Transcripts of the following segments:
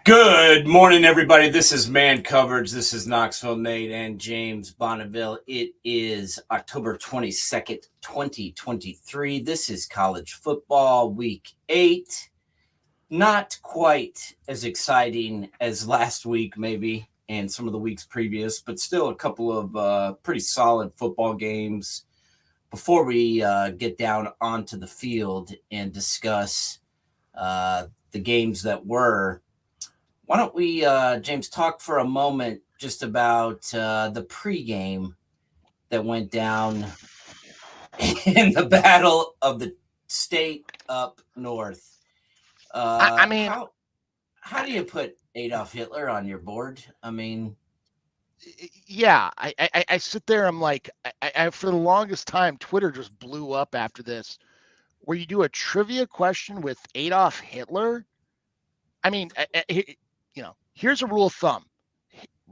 Good morning, everybody. This is Man Coverage. This is Knoxville Nate and James Bonneville. It is October 22nd, 2023. This is college football week 8. Not quite as exciting as last week, maybe, and some of the weeks previous, but still a couple of pretty solid football games. Before we get down onto the field and discuss the games that were, why don't we, James, talk for a moment just about the pregame that went down in the Battle of the State up north? I mean, How do you put Adolf Hitler on your board? I mean, yeah, I sit there. I'm like, I for the longest time, Twitter just blew up after this, where you do a trivia question with Adolf Hitler. I mean, here's a rule of thumb,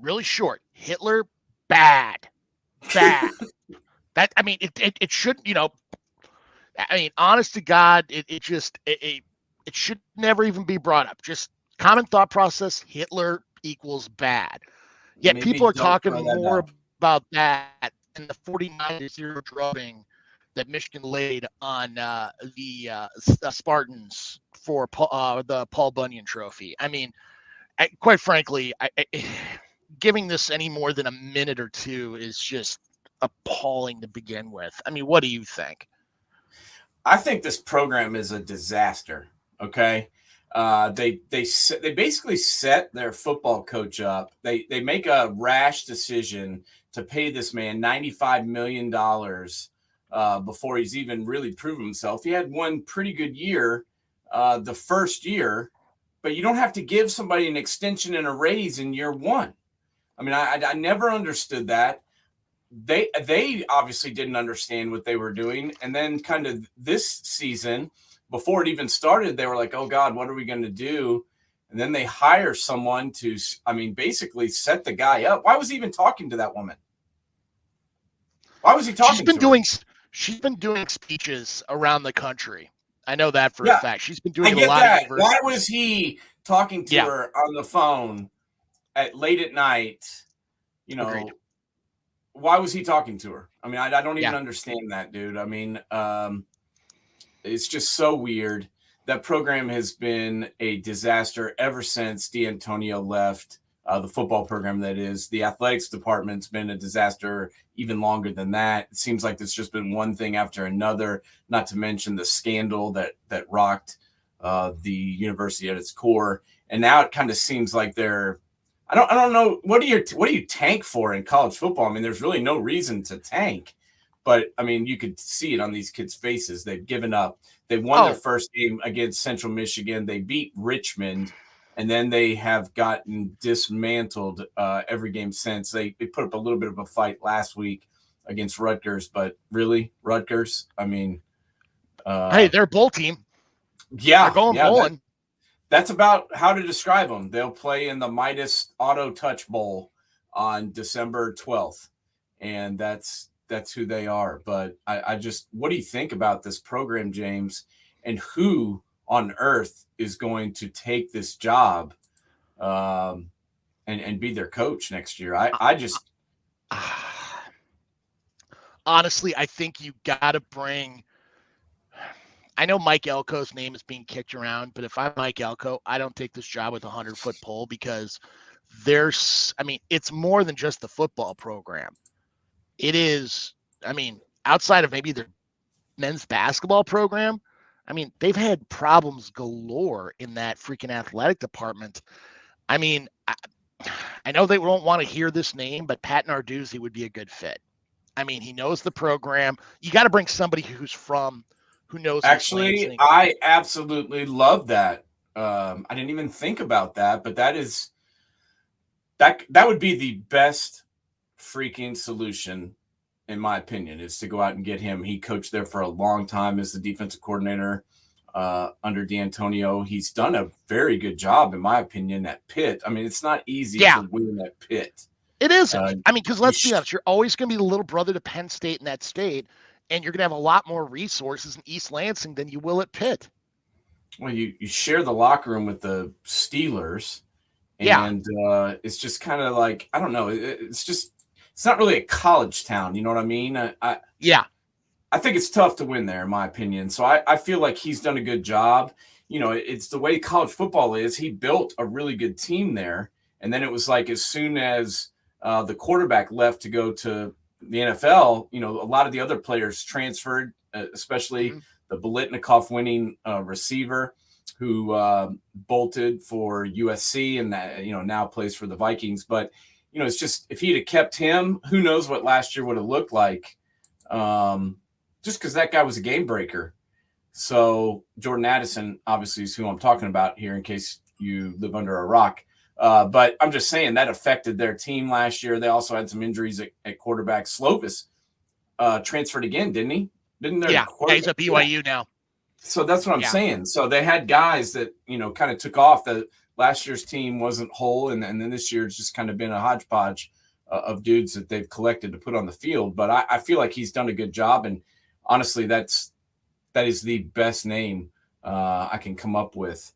really short. Hitler, bad. That I mean, it shouldn't. I mean, honest to God, it should never even be brought up. Just common thought process: Hitler equals bad. Yet maybe people are don't talking throw that more out. about that than the 49-0 drubbing that Michigan laid on the Spartans for the Paul Bunyan Trophy. I mean, quite frankly, giving this any more than a minute or two is just appalling to begin with. I mean, what do you think? I think this program is a disaster. Okay. They basically set their football coach up. They make a rash decision to pay this man $95 million before he's even really proven himself. He had one pretty good year the first year, but you don't have to give somebody an extension and a raise in year one. I mean, I never understood that. They obviously didn't understand what they were doing, and then kind of this season, before it even started, they were like, "Oh God, what are we going to do?" And then they hire someone to, I mean, basically set the guy up. Why was he even talking to that woman? Why was he talking to her? She's been doing speeches around the country. I know that for a Yeah, fact. She's been I doing a get lot of that. Why universities. was he talking to Yeah, her on the phone at late at night? You agreed. know, why was he talking to her? I mean, I don't even Yeah. understand that, dude. I mean, it's just so weird. That program has been a disaster ever since D'Antonio left. The football program, that is. The athletics department's been a disaster even longer than that. It seems like it's just been one thing after another, not to mention the scandal that rocked the university at its core. And now it kind of seems like they're, I don't know, what do you tank for in college football? I mean, there's really no reason to tank. But I mean, you could see it on these kids' faces. They've given up. They won their Oh, first game against Central Michigan. They beat Richmond, and then they have gotten dismantled every game since. They put up a little bit of a fight last week against Rutgers, but really, Rutgers? I mean, hey, uh, they're a bowl team. They're yeah, going yeah, bowling. that's about how to describe them. They'll play in the Midas Auto Touch Bowl on December 12th, and that's who they are. But I just, what do you think about this program, James? And who on earth is going to take this job um, and be their coach next year? I just, Honestly, I think you got to bring. I know Mike Elko's name is being kicked around, but if I'm Mike Elko, I don't take this job with a 100-foot pole because I mean, it's more than just the football program. It is, I mean, outside of maybe their men's basketball program, I mean, they've had problems galore in that freaking athletic department. I mean, I know they won't want to hear this name, but Pat Narduzzi would be a good fit. I mean, he knows the program. You got to bring somebody who knows East actually, Lansing. I absolutely love that. I didn't even think about that, but that would be the best freaking solution, in my opinion, is to go out and get him. He coached there for a long time as the defensive coordinator under D'Antonio. He's done a very good job, in my opinion, at Pitt. I mean, it's not easy Yeah, to win at Pitt. it isn't. Uh, I mean, because you let's be honest, you're always going to be the little brother to Penn State in that state, and you're going to have a lot more resources in East Lansing than you will at Pitt. well, you share the locker room with the Steelers, Yeah. And it's just kind of like, I don't know. It's not really a college town. You know what I mean? Yeah. I think it's tough to win there, in my opinion. So I feel like he's done a good job. You know, it's the way college football is. He built a really good team there. And then it was like as soon as the quarterback left to go to the NFL, you know, a lot of the other players transferred, especially the Biletnikoff winning receiver who bolted for USC and that, you know, now plays for the Vikings. But, you know, it's just if he'd have kept him, who knows what last year would have looked like. Just because that guy was a game breaker. So Jordan Addison, obviously, is who I'm talking about here in case you live under a rock. But I'm just saying that affected their team last year. They also had some injuries at quarterback. Slovis transferred again, didn't he? Didn't their he's at BYU now. So that's what I'm saying. So they had guys that, you know, kind of took off. The last year's team wasn't whole, and then this year it's just kind of been a hodgepodge of dudes that they've collected to put on the field. But I feel like he's done a good job, and honestly, that is the best name I can come up with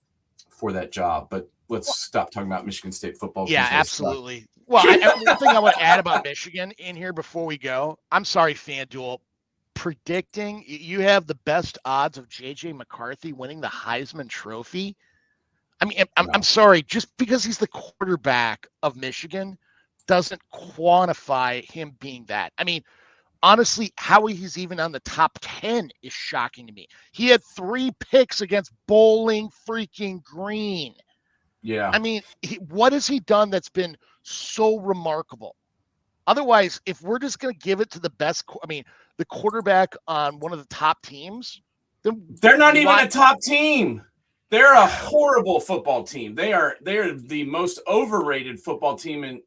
for that job. But let's stop talking about Michigan State football. Yeah, absolutely. Well, one thing I want to add about Michigan in here before we go, I'm sorry, FanDuel, predicting you have the best odds of JJ McCarthy winning the Heisman Trophy. I mean, I'm sorry, just because he's the quarterback of Michigan doesn't quantify him being that. I mean, honestly, how he's even on the top 10 is shocking to me. He had 3 picks against Bowling freaking Green. Yeah. I mean, what has he done that's been so remarkable? Otherwise, if we're just going to give it to the best, the quarterback on one of the top teams, then they're not even a top team. They're a horrible football team. They are the most overrated football team in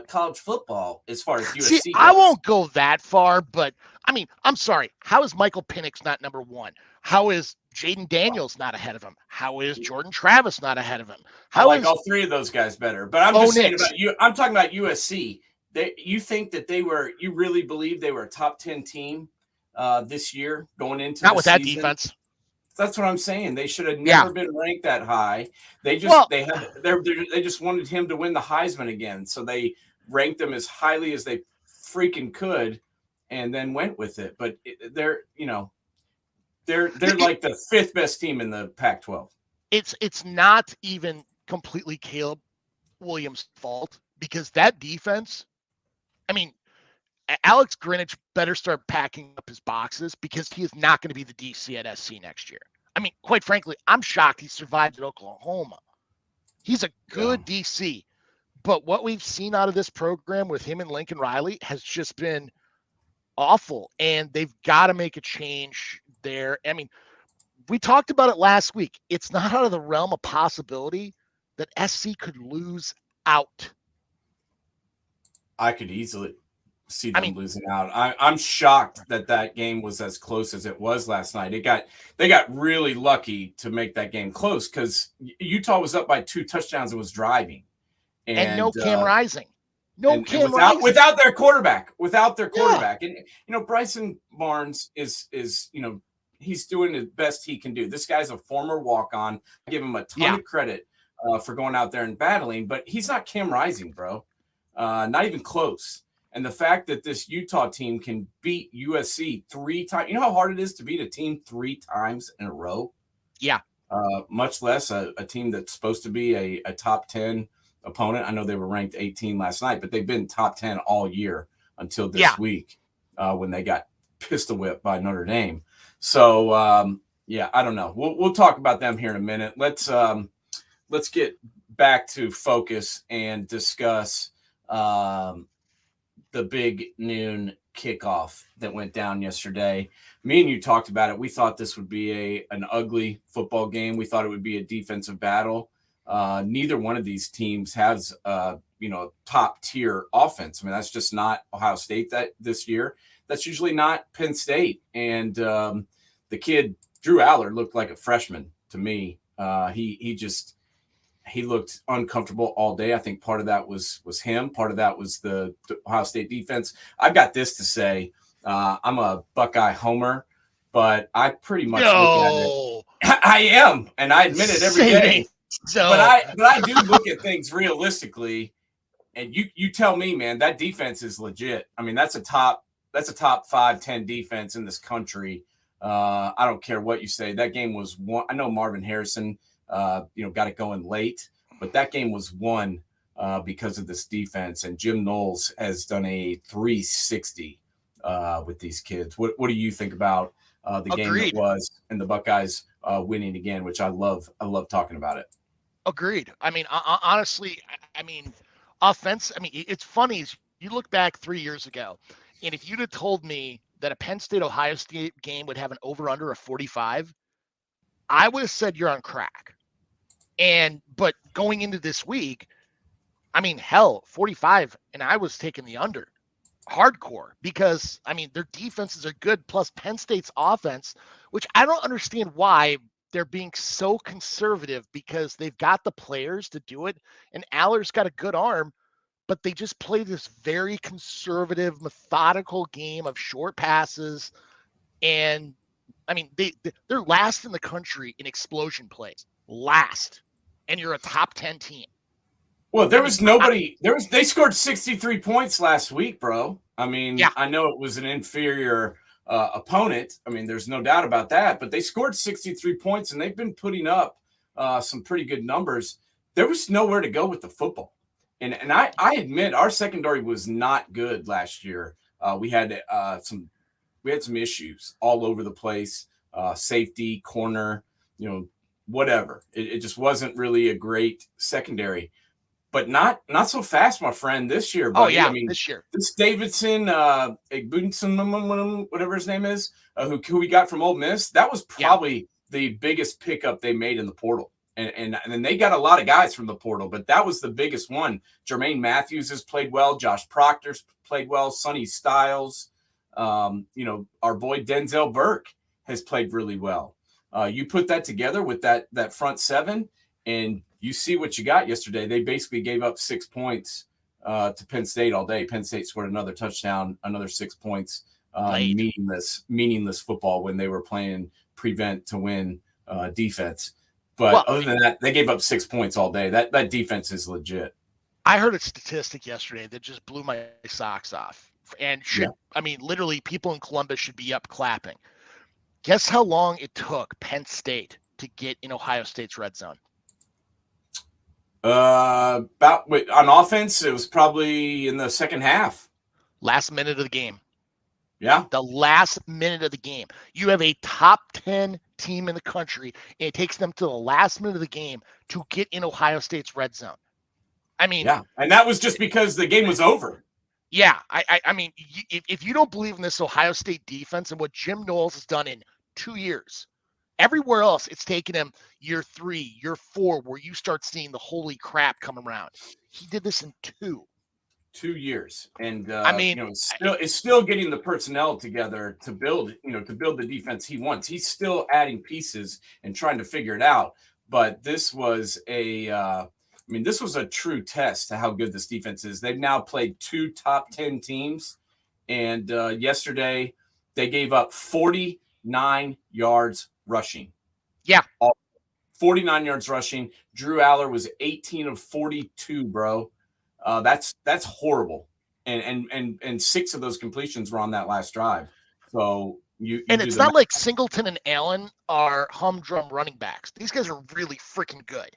college football as far as USC goes. I won't go that far, but I mean, I'm sorry. How is Michael Penix not number 1? How is Jaden Daniels not ahead of him? How is Jordan Travis not ahead of him? I like all 3 of those guys better. But I'm just saying about you. I'm talking about USC. You think that you really believe they were a top 10 team this year going into not with season? That defense. That's what I'm saying. They should have never been ranked that high. They just wanted him to win the Heisman again, so they ranked them as highly as they freaking could, and then went with it. But they're like the 5th best team in the Pac-12. It's not even completely Caleb Williams' fault because that defense. I mean, Alex Grinch better start packing up his boxes because he is not going to be the DC at SC next year. I mean, quite frankly, I'm shocked he survived at Oklahoma. He's a good DC, but what we've seen out of this program with him and Lincoln Riley has just been awful, and they've got to make a change there. I mean, we talked about it last week. It's not out of the realm of possibility that SC could lose out. I could easily see them losing out. I'm shocked that game was as close as it was last night. They got really lucky to make that game close because Utah was up by 2 touchdowns and was driving, and no Cam Rising, without their quarterback, and Bryson Barnes is he's doing the best he can do. This guy's a former walk-on. I give him a ton of credit for going out there and battling, but he's not Cam Rising, bro. Not even close. And the fact that this Utah team can beat USC 3 times, you know how hard it is to beat a team 3 times in a row? Yeah. Much less a team that's supposed to be a top 10 opponent. I know they were ranked 18 last night, but they've been top 10 all year until this week when they got pistol whipped by Notre Dame. So, I don't know. We'll talk about them here in a minute. Let's get back to focus and discuss the big noon kickoff that went down yesterday. Me and you talked about it. We thought this would be an ugly football game. We thought it would be a defensive battle. Neither one of these teams has top tier offense. I mean, that's just not Ohio State this year. That's usually not Penn State. And the kid Drew Allard looked like a freshman to me. He looked uncomfortable all day. I think part of that was him. Part of that was the Ohio State defense. I've got this to say. I'm a Buckeye homer, but I pretty much look at it. I am, and I admit it every day. So but I do look at things realistically, and you tell me, man, that defense is legit. I mean, that's a top 5-10 defense in this country. I don't care what you say. That game was won. I know Marvin Harrison, got it going late, but that game was won because of this defense. And Jim Knowles has done a 360 with these kids. What do you think about the game that was and the Buckeyes winning again, which I love. I love talking about it. Agreed. I mean, honestly, offense. I mean, it's funny is you look back 3 years ago, and if you'd have told me that a Penn State Ohio State game would have an over under of 45, I would have said you're on crack. But going into this week, I mean, hell, 45, and I was taking the under hardcore because I mean their defenses are good, plus Penn State's offense, which I don't understand why they're being so conservative because they've got the players to do it, and Aller's got a good arm, but they just play this very conservative, methodical game of short passes, and I mean they're last in the country in explosion plays, last, and you're a top 10 team. Well, there was nobody. They scored 63 points last week, bro. I mean, yeah. I know it was an inferior opponent. I mean, there's no doubt about that. But they scored 63 points, and they've been putting up some pretty good numbers. There was nowhere to go with the football, and I admit our secondary was not good last year. We had some issues all over the place. Safety, corner, whatever. It just wasn't really a great secondary. But not so fast, my friend, this year. Buddy. Oh, yeah, I mean, this year. This Davidson, whatever his name is, who we got from Ole Miss, that was probably the biggest pickup they made in the portal. And they got a lot of guys from the portal, but that was the biggest one. Jermaine Matthews has played well. Josh Proctor's played well. Sonny Styles. Our boy Denzel Burke has played really well. You put that together with that front seven, and you see what you got yesterday. They basically gave up 6 points to Penn State all day. Penn State scored another touchdown, another 6 points. Meaningless football when they were playing prevent to win defense. But other than that, they gave up 6 points all day. That defense is legit. I heard a statistic yesterday that just blew my socks off. And literally people in Columbus should be up clapping. Guess how long it took Penn State to get in Ohio State's red zone? On offense, it was probably in the second half. Last minute of the game. Yeah. The last minute of the game. You have a top 10 team in the country, and it takes them to the last minute of the game to get in Ohio State's red zone. I mean, yeah, and that was just because the game was over. Yeah, I mean, if you don't believe in this Ohio State defense and what Jim Knowles has done in 2 years, everywhere else, it's taken him year 3, year 4, where you start seeing the holy crap come around. He did this in 2 years, and it's still getting the personnel together to build the defense he wants. He's still adding pieces and trying to figure it out. But this was this was a true test to how good this defense is. They've now played 2 top 10 teams, and yesterday they gave up 49 yards rushing. Yeah. 49 yards rushing. Drew Aller was 18 of 42, bro. That's horrible. And 6 of those completions were on that last drive. So it's not like Singleton and Allen are humdrum running backs. These guys are really freaking good.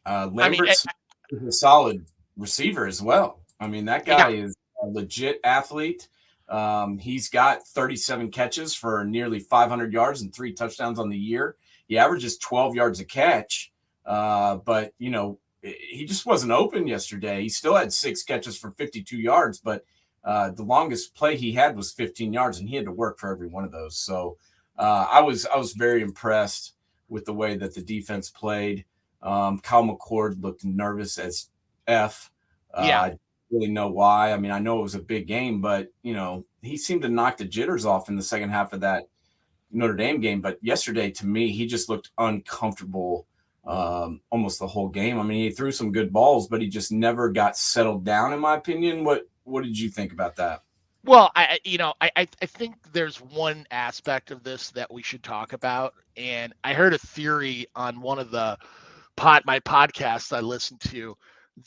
Lambert's is a solid receiver as well. I mean, that guy is a legit athlete. He's got 37 catches for nearly 500 yards and 3 touchdowns on the year. He averages 12 yards a catch, but he just wasn't open yesterday. He still had 6 catches for 52 yards, but the longest play he had was 15 yards, and he had to work for every one of those. So I was very impressed with the way that the defense played. Kyle McCord looked nervous as F. I don't really know why. I mean, I know it was a big game, but he seemed to knock the jitters off in the second half of that Notre Dame game. But yesterday, to me, he just looked uncomfortable almost the whole game. I mean, he threw some good balls, but he just never got settled down, in my opinion. What did you think about that? Well, I think there's one aspect of this that we should talk about, and I heard a theory on one of the my podcast I listen to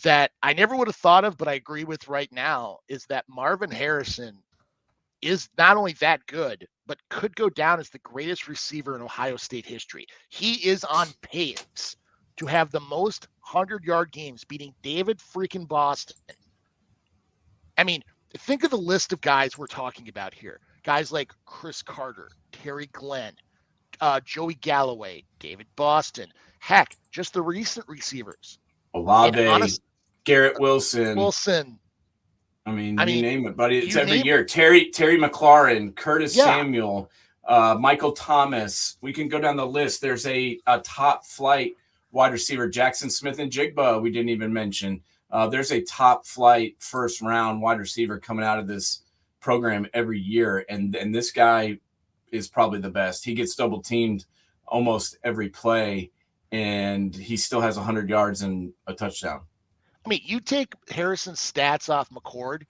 that I never would have thought of, but I agree with right now, is that Marvin Harrison is not only that good, but could go down as the greatest receiver in Ohio State history. He is on pace to have the most 100-yard games, beating David freaking Boston. I mean, think of the list of guys we're talking about here. Guys like Chris Carter, Terry Glenn, Joey Galloway, David Boston. Heck, just the recent receivers. Olave, Garrett Wilson. I mean, you name it, buddy. It's every year. Terry McLaurin, Curtis Samuel, Michael Thomas. We can go down the list. There's a top flight wide receiver, Jackson Smith-Njigba, we didn't even mention. There's a top flight first round wide receiver coming out of this program every year. And this guy is probably the best. He gets double teamed almost every play, and he still has 100 yards and a touchdown. I mean, you take Harrison's stats off McCord,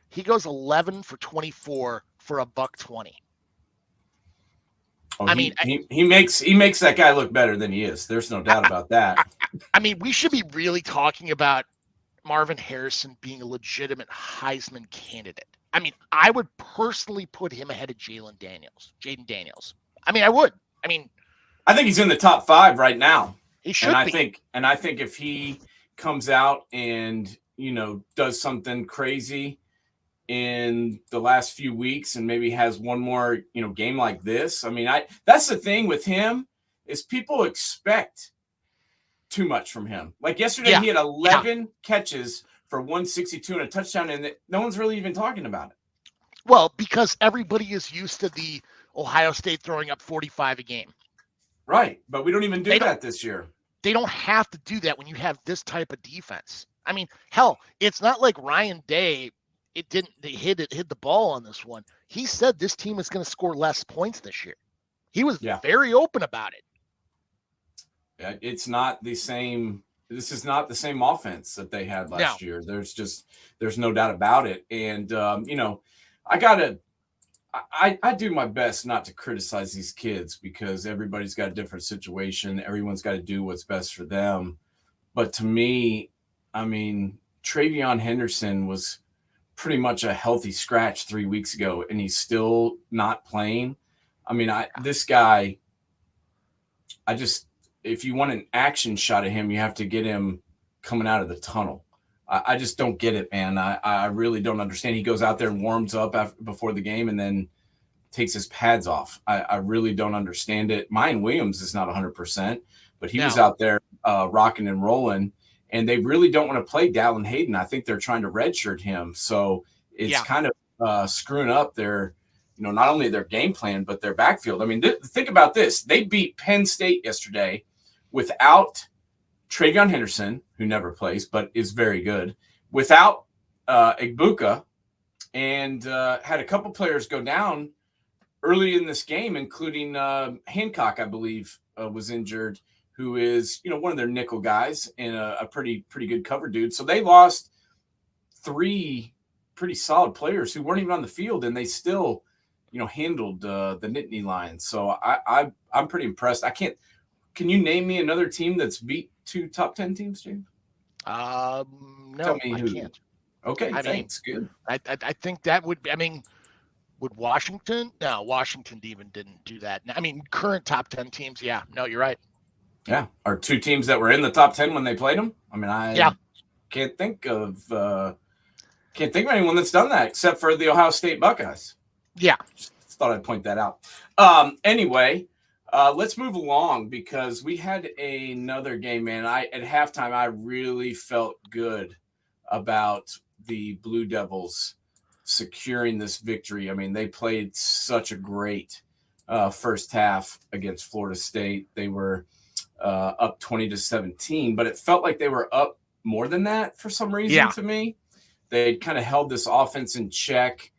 he goes 11 for 24 for $120. Oh, he makes that guy look better than he is. There's no doubt about that. I mean, we should be really talking about Marvin Harrison being a legitimate Heisman candidate. I mean, I would personally put him ahead of Jaden Daniels. I mean, I would. I think he's in the top 5 right now. He should be. I think if he comes out and, does something crazy in the last few weeks and maybe has one more, game like this. I mean, that's the thing with him is people expect too much from him. Like yesterday, he had 11 catches for 162 and a touchdown, and no one's really even talking about it. Well, because everybody is used to the Ohio State throwing up 45 a game. Right, but we don't even do that this year. They don't have to do that when you have this type of defense. I mean, hell, it's not like Ryan Day. They hit the ball on this one. He said this team is going to score less points this year. He was very open about it. Yeah, it's not the same. This is not the same offense that they had last year. There's no doubt about it. And I do my best not to criticize these kids because everybody's got a different situation. Everyone's got to do what's best for them. But to me, I mean, TreVeyon Henderson was pretty much a healthy scratch 3 weeks ago, and he's still not playing. I mean, this guy, if you want an action shot of him, you have to get him coming out of the tunnel. I just don't get it, man. I really don't understand. He goes out there and warms up before the game and then takes his pads off. I really don't understand it. Mayan Williams is not 100%, but he was out there rocking and rolling, and they really don't want to play Dallin Hayden. I think they're trying to redshirt him. So it's kind of screwing up their, not only their game plan, but their backfield. I mean, think about this. They beat Penn State yesterday without TreVeyon Henderson, who never plays but is very good, without Egbuka, and had a couple players go down early in this game, including Hancock, I believe, was injured, who is one of their nickel guys and a pretty good cover dude. So they lost 3 pretty solid players who weren't even on the field, and they still handled the Nittany Lions. So I'm pretty impressed. Can you name me another team that's beat 2 top 10 teams, James? No, Tell me who. I can't. Okay, thanks. Good. I think that would be, would Washington? No, Washington even didn't do that. I mean, current top 10 teams, yeah. No, you're right. Yeah. Are 2 teams that were in the top 10 when they played them? I mean, can't think of anyone that's done that except for the Ohio State Buckeyes. Yeah. Just thought I'd point that out. Anyway, let's move along because we had another game, man. At halftime, I really felt good about the Blue Devils securing this victory. I mean, they played such a great first half against Florida State. They were up 20-17, but it felt like they were up more than that for some reason to me. They kind of held this offense in check.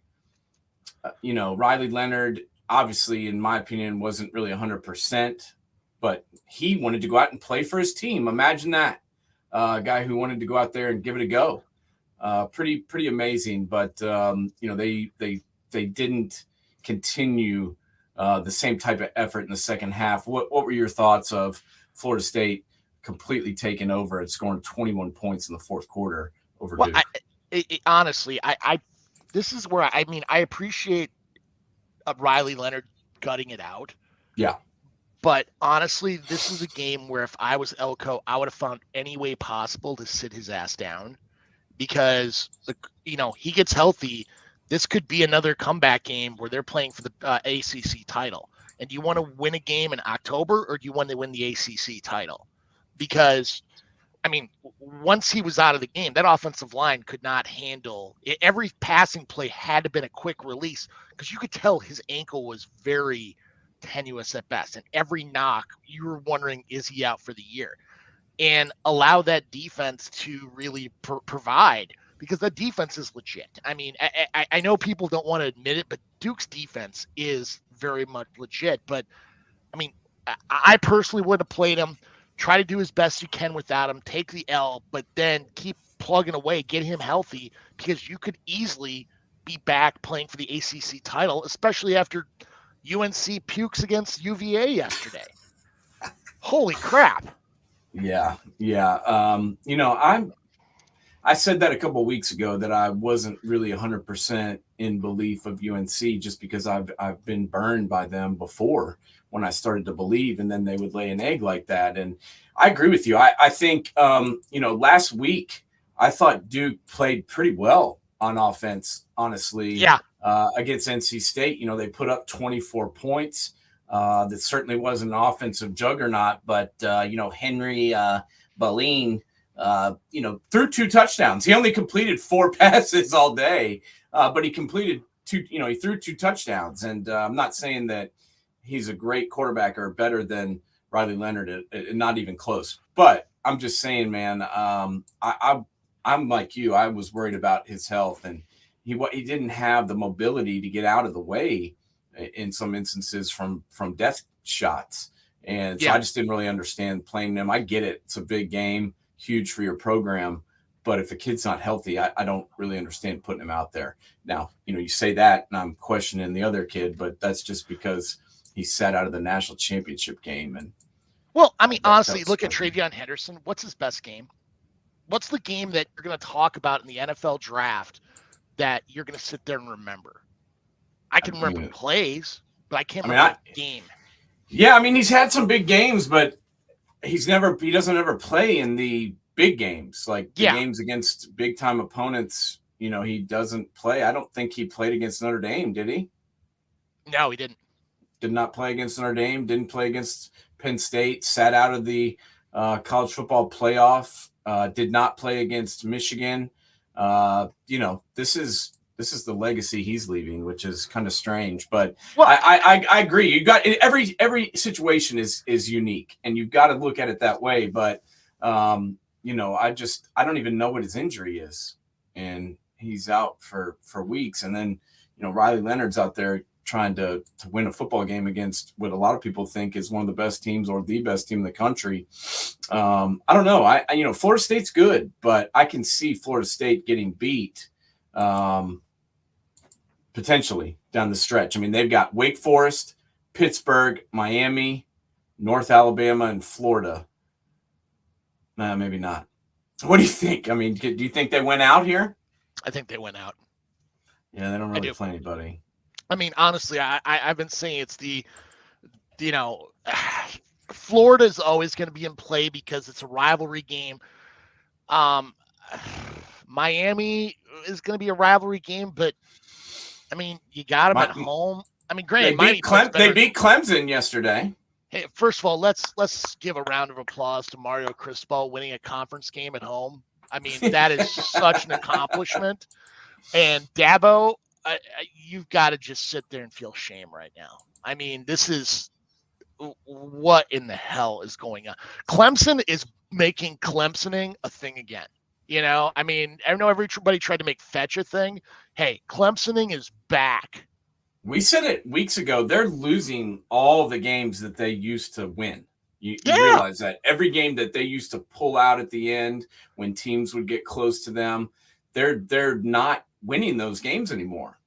Riley Leonard, obviously, in my opinion, wasn't really 100%, but he wanted to go out and play for his team. Imagine that. A guy who wanted to go out there and give it a go. Pretty amazing, but they didn't continue the same type of effort in the second half. What were your thoughts of Florida State completely taken over and scoring 21 points in the fourth quarter over Well, Duke. Honestly, this is where I appreciate Riley Leonard gutting it out. Yeah. But honestly, this was a game where if I was Elko, I would have found any way possible to sit his ass down because he gets healthy. This could be another comeback game where they're playing for the ACC title. And do you want to win a game in October or do you want to win the ACC title? Because once he was out of the game, that offensive line could not handle it. Every passing play had to have been a quick release because you could tell his ankle was very tenuous at best. And every knock, you were wondering, is he out for the year? And allow that defense to really provide because the defense is legit. I know people don't want to admit it, but Duke's defense is very much legit. But I personally would have played him. Try to do as best you can without him, take the L, but then keep plugging away, get him healthy because you could easily be back playing for the ACC title, especially after UNC pukes against UVA yesterday. Holy crap. Yeah. I said that a couple of weeks ago that I wasn't really 100% in belief of UNC just because I've been burned by them before when I started to believe, and then they would lay an egg like that. And I agree with you. I think, last week I thought Duke played pretty well on offense, honestly. Yeah. Against NC State, they put up 24 points. That certainly wasn't an offensive juggernaut, but, Henry Baleen, threw 2 touchdowns. He only completed 4 passes all day, but he completed 2, he threw 2 touchdowns. And I'm not saying that he's a great quarterback or better than Riley Leonard, not even close. But I'm just saying, man, I'm like you. I was worried about his health, and he didn't have the mobility to get out of the way in some instances from death shots. And so I just didn't really understand playing them. I get it. It's a big game, huge for your program. But if a kid's not healthy, I don't really understand putting him out there. Now, you say that, and I'm questioning the other kid, but that's just because he sat out of the national championship game. And honestly, look at TreVeyon Henderson. What's his best game? What's the game that you're going to talk about in the NFL draft that you're going to sit there and remember? I can remember plays, but I can't remember the game. Yeah, he's had some big games, but he doesn't ever play in the big games, like the games against big time opponents. He doesn't play. I don't think he played against Notre Dame, did he? No, he didn't. Did not play against Notre Dame, didn't play against Penn State, sat out of the college football playoff, did not play against Michigan. This is the legacy he's leaving, which is kind of strange. But I agree. You got every situation is unique, and you've got to look at it that way. But I don't even know what his injury is, and he's out for weeks. And then Riley Leonard's out there trying to win a football game against what a lot of people think is one of the best teams or the best team in the country. I don't know. Florida State's good, but I can see Florida State getting beat potentially down the stretch. They've got Wake Forest, Pittsburgh, Miami, North Alabama, and Florida. Nah, maybe not. What do you think? Do you think they went out here? I think they went out. Yeah, they don't really play anybody. Honestly, I've been saying it's Florida's always going to be in play because it's a rivalry game. Miami is going to be a rivalry game, but you got them at home. Granted, they beat Clemson yesterday. Hey, first of all, let's give a round of applause to Mario Cristobal winning a conference game at home. That is such an accomplishment. And Dabo, you've got to just sit there and feel shame right now. This is what in the hell is going on. Clemson is making Clemsoning a thing again. I know everybody tried to make fetch a thing. Hey, Clemsoning is back. We said it weeks ago. They're losing all the games that they used to win. You realize that every game that they used to pull out at the end when teams would get close to them, they're not winning those games anymore.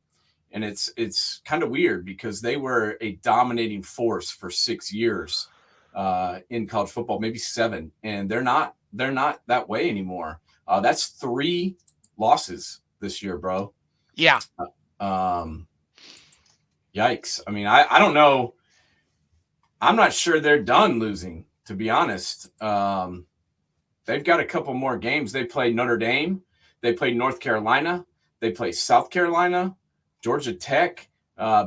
And it's kind of weird because they were a dominating force for 6 years. in college football, maybe 7, and they're not that way anymore. That's 3 losses this year, bro. Yeah. Yikes. I mean, I don't know. I'm not sure they're done losing, to be honest. They've got a couple more games. They play Notre Dame. They play North Carolina. They play South Carolina. Georgia Tech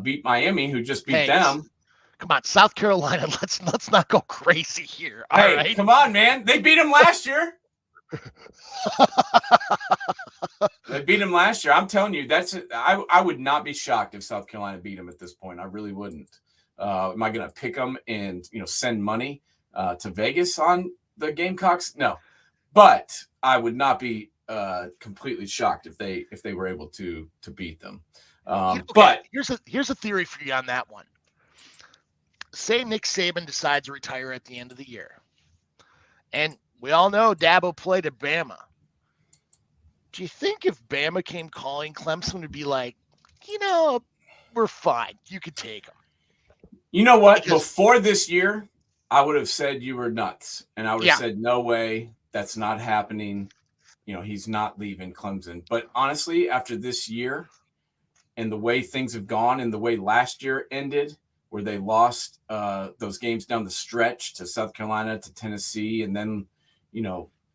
beat Miami, who just beat them. Come on, South Carolina. Let's not go crazy here. All hey, right? Come on, man. They beat them last year. They beat them last year. I'm telling you, I would not be shocked if South Carolina beat them at this point. I really wouldn't. Am I going to pick them and send money to Vegas on the Gamecocks? No, but I would not be completely shocked if they were able to beat them. But here's a theory for you on that one. Say Nick Saban decides to retire at the end of the year, and we all know Dabo played at Bama. Do you think if Bama came calling, Clemson would be like, we're fine, you could take them? You know what? Before this year, I would have said you were nuts, and I would have said, no way, that's not happening. He's not leaving Clemson. But honestly, after this year and the way things have gone and the way last year ended, where they lost those games down the stretch to South Carolina, to Tennessee, and then,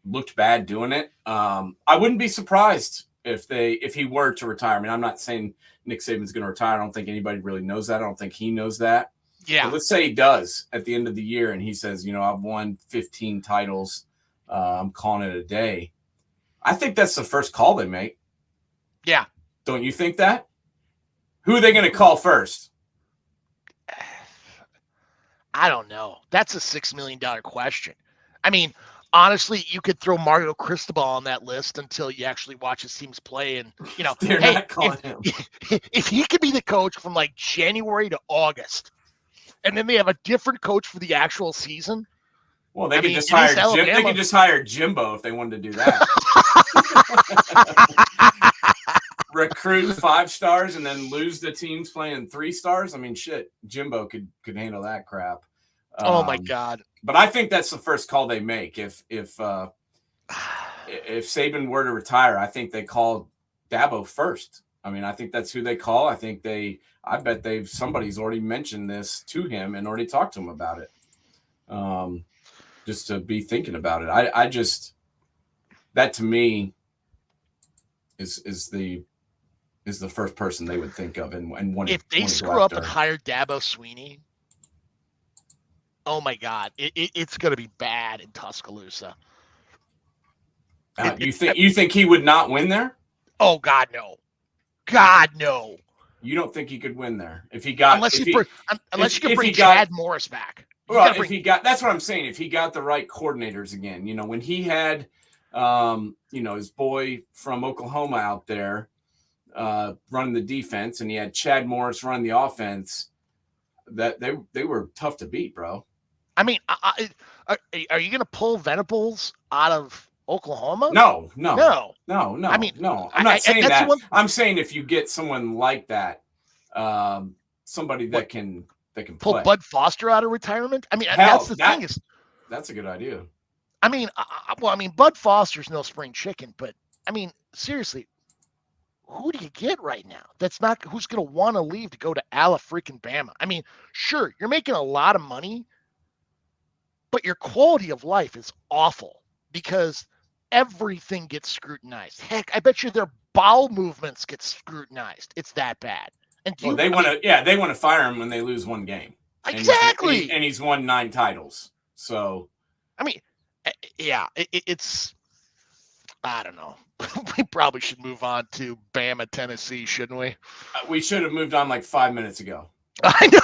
looked bad doing it. I wouldn't be surprised if he were to retire. I mean, I'm not saying Nick Saban's going to retire. I don't think anybody really knows that. I don't think he knows that. Yeah. But let's say he does at the end of the year, and he says, I've won 15 titles. I'm calling it a day. I think that's the first call they make. Yeah. Don't you think that? Who are they going to call first? I don't know. That's a $6 million question. I mean, honestly, you could throw Mario Cristobal on that list until you actually watch his teams play. And, They're not calling him. If he could be the coach from like January to August, and then they have a different coach for the actual season. Well, they could just hire Jim. They could just hire Jimbo if they wanted to do that. Recruit 5 stars and then lose the teams playing 3 stars. I mean, shit, Jimbo could handle that crap. Oh my God! But I think that's the first call they make. If Saban were to retire, I think they call Dabo first. I mean, I think that's who they call. I bet somebody's already mentioned this to him and already talked to him about it. Just to be thinking about it. I just, that to me is the first person they would think of and one. If they screw up and hire Dabo Swinney, oh my God, it's going to be bad in Tuscaloosa. You think he would not win there? Oh God, no. God, no. You don't think he could win there if he got unless you can bring Chad Morris back. Well, that's what I'm saying. If he got the right coordinators again, when he had, his boy from Oklahoma out there running the defense, and he had Chad Morris running the offense, that they were tough to beat, bro. I mean, are you going to pull Venables out of Oklahoma? No. I mean, no. I'm not saying that. I'm saying if you get someone like that, somebody that can pull play. Bud Foster out of retirement. I mean, that's the thing is, that's a good idea. I mean, Bud Foster's no spring chicken, but I mean, seriously, who do you get right now? Who's going to want to leave to go to freaking Bama? I mean, sure, you're making a lot of money, but your quality of life is awful because everything gets scrutinized. Heck, I bet you their bowel movements get scrutinized. It's that bad. And they want to fire him when they lose one game. Exactly. And he's won 9 titles. So, I mean, yeah, it's. I don't know. We probably should move on to Bama, Tennessee, shouldn't we? We should have moved on like 5 minutes ago. I know.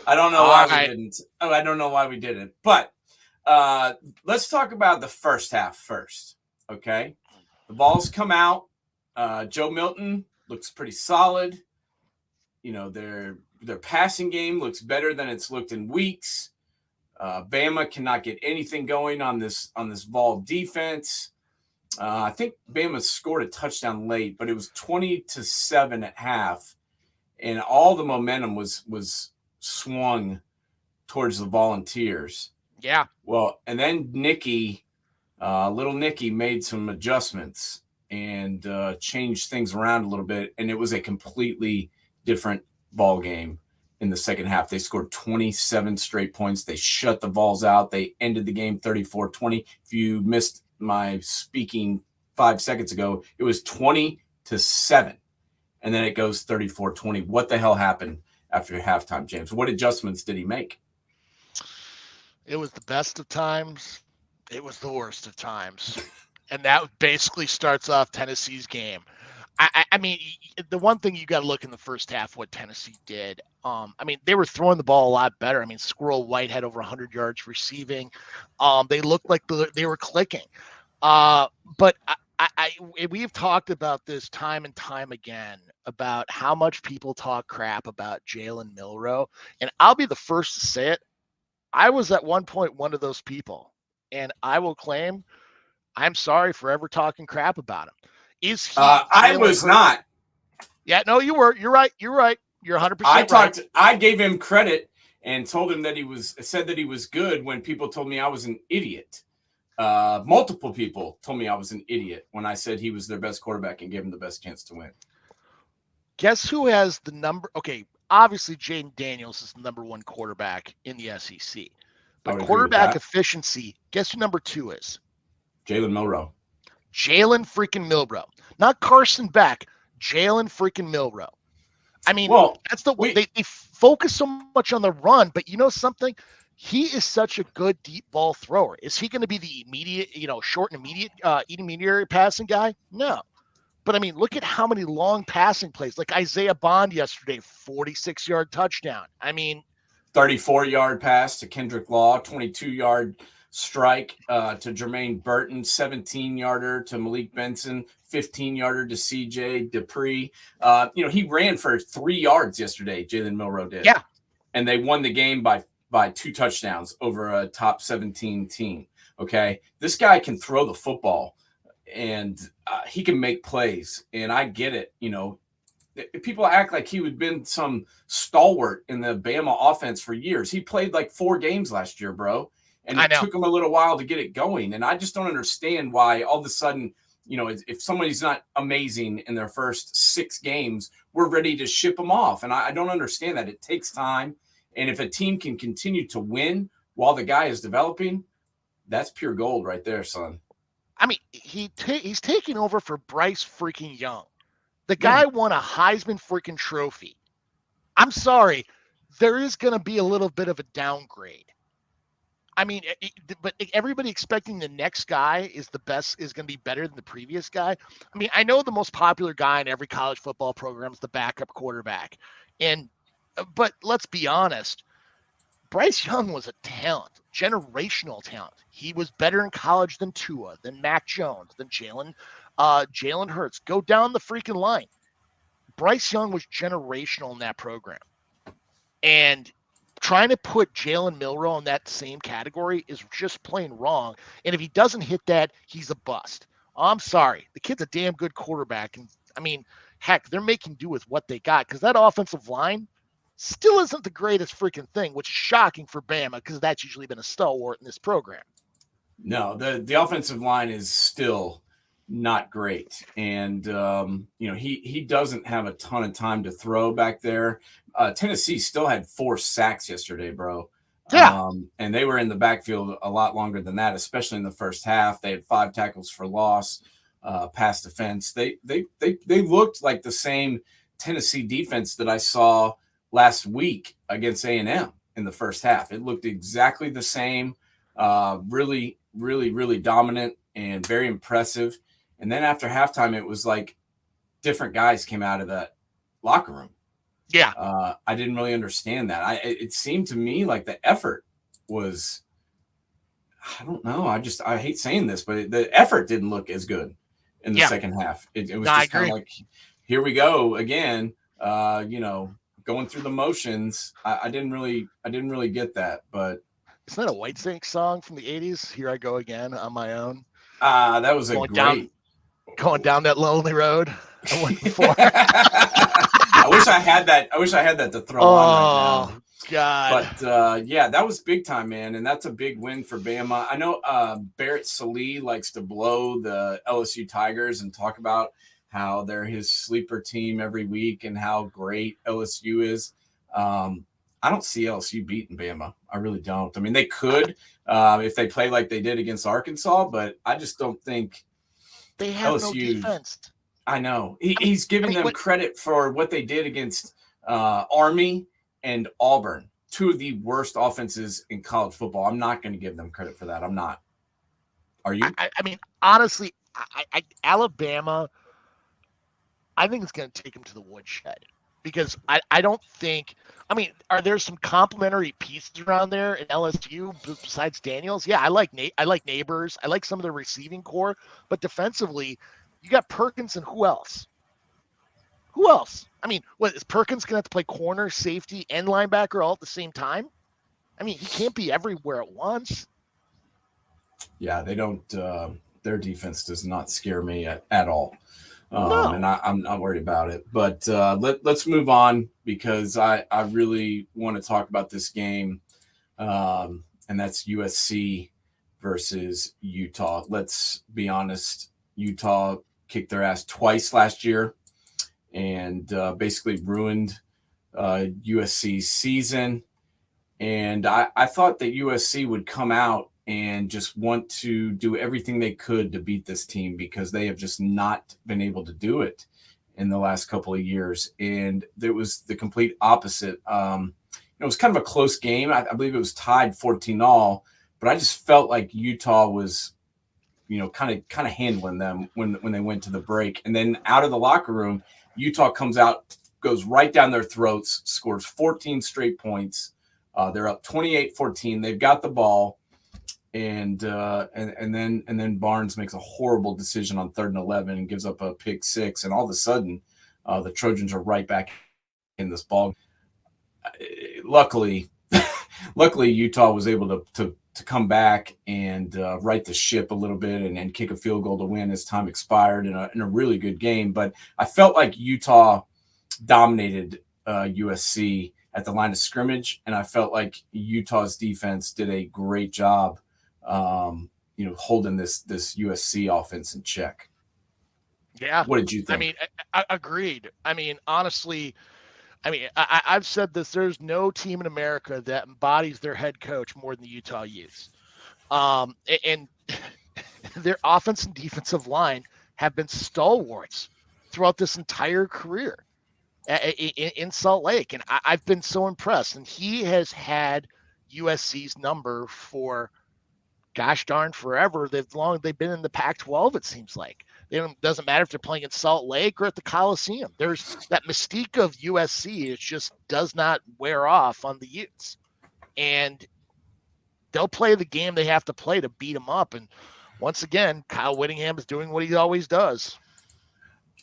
I don't know why we didn't. Oh, I don't know why we didn't. But let's talk about the first half first. Okay. The balls come out. Joe Milton looks pretty solid. Their passing game looks better than it's looked in weeks. Bama cannot get anything going on this Vol defense. I think Bama scored a touchdown late, but it was 20-7 at half. and all the momentum was swung towards the Volunteers. Yeah. Well, and then little Nicky made some adjustments and changed things around a little bit, and it was a completely different ball game in the second half. They scored 27 straight points. They shut the Vols out. They ended the game 34-20. If you missed my speaking 5 seconds ago, it was 20-7, and then it goes 34-20. What the hell happened after halftime, James? What adjustments did he make? It was the best of times. It was the worst of times. And that basically starts off Tennessee's game. I mean, the one thing you got to look in the first half, what Tennessee did. I mean, they were throwing the ball a lot better. I mean, Squirrel White had over 100 yards receiving. They looked like they were clicking. But we've talked about this time and time again about how much people talk crap about Jalen Milroe. And I'll be the first to say it. I was at one point one of those people. And I will claim I'm sorry for ever talking crap about him. Is he? I was not. Yeah, no, you were. You're right. You're 100% right. I gave him credit and told him that said that he was good when people told me I was an idiot. Multiple people told me I was an idiot when I said he was their best quarterback and gave him the best chance to win. Guess who has the number? Okay, obviously Jaden Daniels is the number 1 quarterback in the SEC. But quarterback efficiency, guess who number 2 is? Jalen Milroe. Jalen freaking Milroe. Not Carson Beck. Jalen freaking Milroe. I mean, that's the way they focus so much on the run, but you know something? He is such a good deep ball thrower. Is he going to be the immediate, short and immediate intermediate passing guy? No. But I mean, look at how many long passing plays. Like Isaiah Bond yesterday, 46-yard touchdown. I mean, 34-yard pass to Kendrick Law, 22-yard strike to Jermaine Burton, 17-yarder to Malik Benson, 15-yarder to CJ Dupree. He ran for 3 yards yesterday, Jalen Milroe did. Yeah. And they won the game by 2 touchdowns over a top 17 team. Okay. This guy can throw the football and he can make plays. And I get it. People act like he had been some stalwart in the Bama offense for years. He played like 4 games last year, bro. And it took him a little while to get it going. And I just don't understand why all of a sudden, if somebody's not amazing in their first 6 games, we're ready to ship them off. And I don't understand that. It takes time. And if a team can continue to win while the guy is developing, that's pure gold right there, son. I mean, he's taking over for Bryce freaking Young. The guy won a Heisman freaking trophy. I'm sorry. There is going to be a little bit of a downgrade. I mean, but everybody expecting the next guy is going to be better than the previous guy. I mean, I know the most popular guy in every college football program is the backup quarterback. But let's be honest. Bryce Young was a talent, generational talent. He was better in college than Tua, than Mac Jones, than Jalen Hurts. Go down the freaking line. Bryce Young was generational in that program. And trying to put Jalen Milroe in that same category is just plain wrong. And if he doesn't hit that, he's a bust. I'm sorry. The kid's a damn good quarterback. And I mean, heck, they're making do with what they got because that offensive line still isn't the greatest freaking thing, which is shocking for Bama because that's usually been a stalwart in this program. No, the offensive line is still not great. And, he doesn't have a ton of time to throw back there. Tennessee still had 4 sacks yesterday, bro. Yeah. And they were in the backfield a lot longer than that, especially in the first half. They had 5 tackles for loss, pass defense. They looked like the same Tennessee defense that I saw last week against A&M in the first half. It looked exactly the same, really, really, really dominant and very impressive. And then after halftime, it was like different guys came out of that locker room. Yeah. I didn't really understand that. It seemed to me like the effort was, I don't know. I hate saying this, but the effort didn't look as good in the second half. It was just kind of like, here we go again, going through the motions. I didn't really get that, but isn't that a Whitesnake song from the 80s? Here I go again on my own. That was going down that lonely road I went before. I wish I had that. I wish I had that to throw on right now. Oh God. But yeah, that was big time, man, and that's a big win for Bama. I know Barrett Sallee likes to blow the LSU Tigers and talk about how they're his sleeper team every week and how great LSU is. I don't see LSU beating Bama. I really don't. I mean, they could if they play like they did against Arkansas, but I just don't think They have LSU. no defense. I know he's giving them credit for what they did against Army and Auburn, two of the worst offenses in college football. I'm not going to give them credit for that. I'm not. Are you? I mean, honestly, Alabama, I think it's going to take them to the woodshed because I don't think. I mean, are there some complementary pieces around there in LSU besides Daniels? Yeah, I like Neighbors. I like some of the receiving core, but defensively, you got Perkins and who else? Who else? I mean, what is Perkins going to have to play corner, safety, and linebacker all at the same time? I mean, he can't be everywhere at once. Yeah, they don't. Their defense does not scare me at all. No. And I'm not worried about it. But let's move on because I really want to talk about this game, and that's USC versus Utah. Let's be honest, Utah kicked their ass twice last year and basically ruined USC's season. And I thought that USC would come out and just want to do everything they could to beat this team because they have just not been able to do it in the last couple of years. And it was the complete opposite. It was kind of a close game. I believe it was tied 14-all, but I just felt like Utah was, kind of handling them when they went to the break. And then out of the locker room, Utah comes out, goes right down their throats, scores 14 straight points. They're up 28-14. They've got the ball. And then Barnes makes a horrible decision on 3rd and 11 and gives up a pick six. And all of a sudden, the Trojans are right back in this ball. Luckily, Utah was able to come back and right the ship a little bit and kick a field goal to win as time expired in a really good game. But I felt like Utah dominated USC at the line of scrimmage, and I felt like Utah's defense did a great job holding this USC offense in check. Yeah. What did you think? I mean, I agreed. I mean, honestly, I've said this. There's no team in America that embodies their head coach more than the Utah Utes. And their offense and defensive line have been stalwarts throughout this entire career in Salt Lake. And I've been so impressed. And he has had USC's number for gosh darn forever. They've been in the Pac-12, it seems like. It doesn't matter if they're playing in Salt Lake or at the Coliseum. There's that mystique of USC. It just does not wear off on the Utes. And they'll play the game they have to play to beat them up. And once again, Kyle Whittingham is doing what he always does.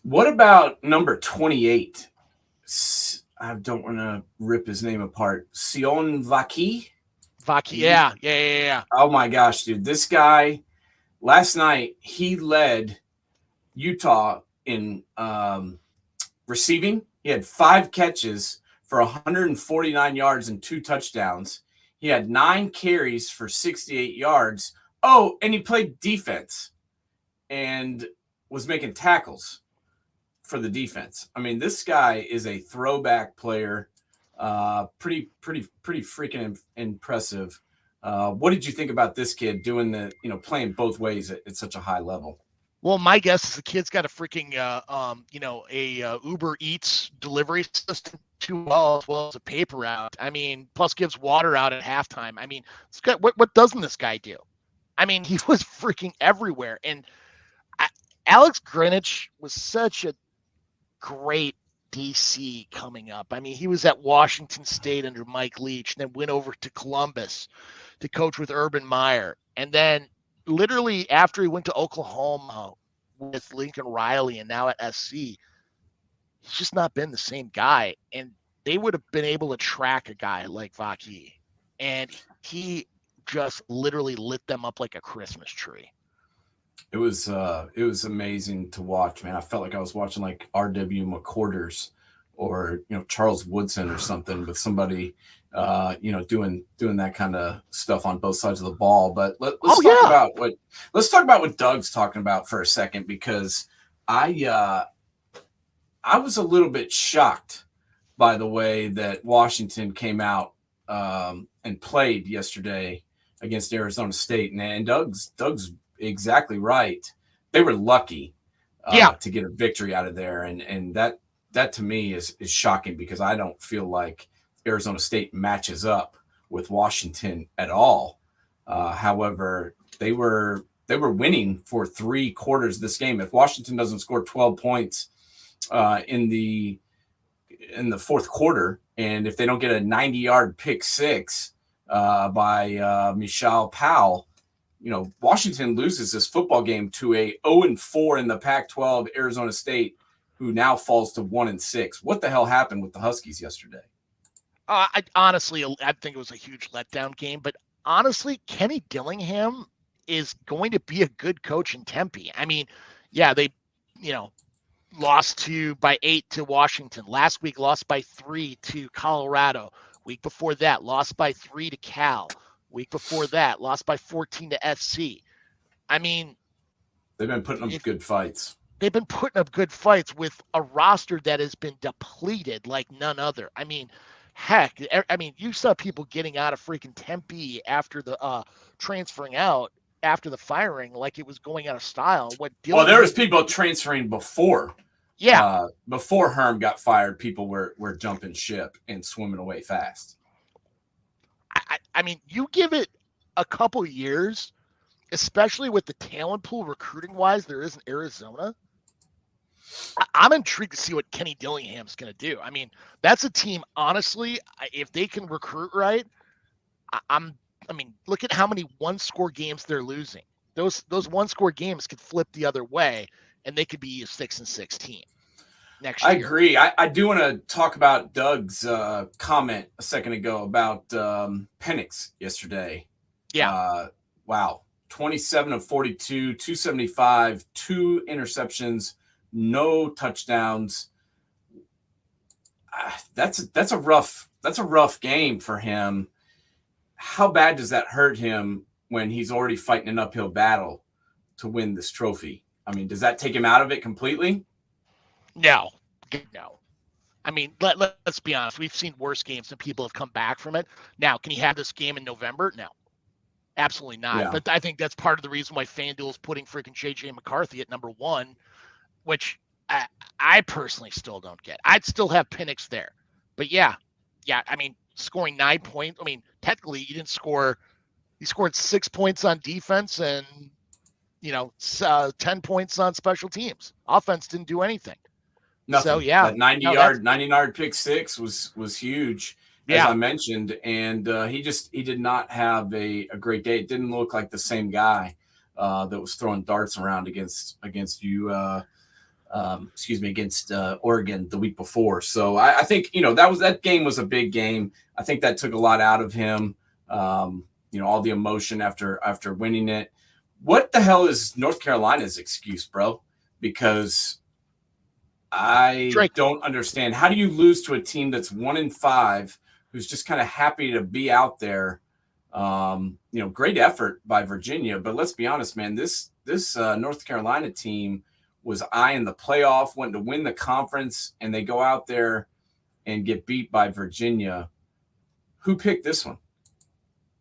What about number 28? I don't want to rip his name apart. Sion Vaki? Yeah. Oh my gosh, dude. This guy, last night, he led Utah in receiving. He had 5 catches for 149 yards and 2 touchdowns. He had 9 carries for 68 yards. Oh, and he played defense and was making tackles for the defense. I mean, this guy is a throwback player. Pretty freaking impressive. What did you think about this kid doing playing both ways at such a high level? Well, my guess is the kid's got a freaking, Uber Eats delivery system too as well as a paper route. I mean, plus gives water out at halftime. I mean, what doesn't this guy do? I mean, he was freaking everywhere. And Alex Grinich was such a great DC coming up. I mean, he was at Washington State under Mike Leach and then went over to Columbus to coach with Urban Meyer. And then literally after he went to Oklahoma with Lincoln Riley and now at SC, he's just not been the same guy. And they would have been able to track a guy like Vaki. And he just literally lit them up like a Christmas tree. It was amazing to watch, man. I felt like I was watching like R.W. McQuarters Charles Woodson or something with somebody doing that kind of stuff on both sides of the ball. But let's talk about what Doug's talking about for a second, because I was a little bit shocked by the way that Washington came out and played yesterday against Arizona State. And Doug's exactly right. They were lucky to get a victory out of there. And that to me is shocking, because I don't feel like Arizona State matches up with Washington at all. However, they were winning for 3 quarters of this game. If Washington doesn't score 12 points in the fourth quarter, and if they don't get a 90-yard pick six by Michelle Powell, Washington loses this football game to a 0-4 in the Pac-12 Arizona State, who now falls to 1-6. What the hell happened with the Huskies yesterday? I honestly think it was a huge letdown game, but honestly, Kenny Dillingham is going to be a good coach in Tempe. I mean, yeah, they, lost by 8 to Washington. Last week, lost by 3 to Colorado. Week before that, lost by 3 to Cal. Week before that, lost by 14 to SC. I mean, they've been putting up good fights. They've been putting up good fights with a roster that has been depleted like none other. I mean, heck, you saw people getting out of freaking Tempe after the transferring out after the firing, like it was going out of style. There was people transferring before. Yeah. Before Herm got fired, people were jumping ship and swimming away fast. I mean, you give it a couple years, especially with the talent pool recruiting-wise there is in Arizona. I'm intrigued to see what Kenny Dillingham's going to do. I mean, that's a team, honestly, if they can recruit right, look at how many one-score games they're losing. Those one-score games could flip the other way, and they could be a 6-6 team next year. I agree. I do want to talk about Doug's comment a second ago about Penix yesterday. Yeah. Wow. 27 of 42, 275, 2 interceptions, no touchdowns. That's a rough game for him. How bad does that hurt him when he's already fighting an uphill battle to win this trophy? I mean, does that take him out of it completely? No. I mean, let's be honest. We've seen worse games and people have come back from it. Now, can he have this game in November? No. Absolutely not. Yeah. But I think that's part of the reason why FanDuel is putting freaking J.J. McCarthy at number 1, which I personally still don't get. I'd still have Penix there. But yeah, I mean, scoring 9 points. I mean, technically, you didn't score. You scored 6 points on defense and, 10 points on special teams. Offense didn't do anything. Nothing. So, yeah. That 90-yard pick six was huge. As I mentioned, and he did not have a great day. It didn't look like the same guy that was throwing darts around against Oregon the week before. So I think that game was a big game. I think that took a lot out of him. All the emotion after winning it. What the hell is North Carolina's excuse, bro? Because I don't understand. How do you lose to a team that's 1-5? Who's just kind of happy to be out there. Great effort by Virginia, but let's be honest, man, this North Carolina team was eyeing the playoff, wanting to win the conference, and they go out there and get beat by Virginia. Who picked this one?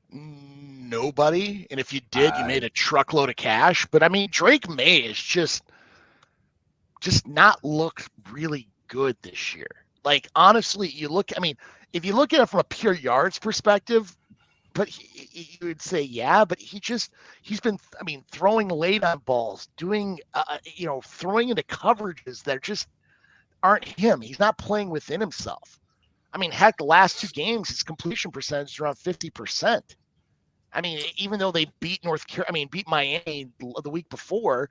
Nobody. And if you did, you made a truckload of cash. But I mean, Drake May is just not looked really good this year. Like, honestly, if you look at it from a pure yards perspective, but you would say, yeah, but he's been, throwing late on balls, doing, throwing into coverages that just aren't him. He's not playing within himself. I mean, heck, the last 2 games, his completion percentage is around 50%. I mean, even though they beat beat Miami the week before,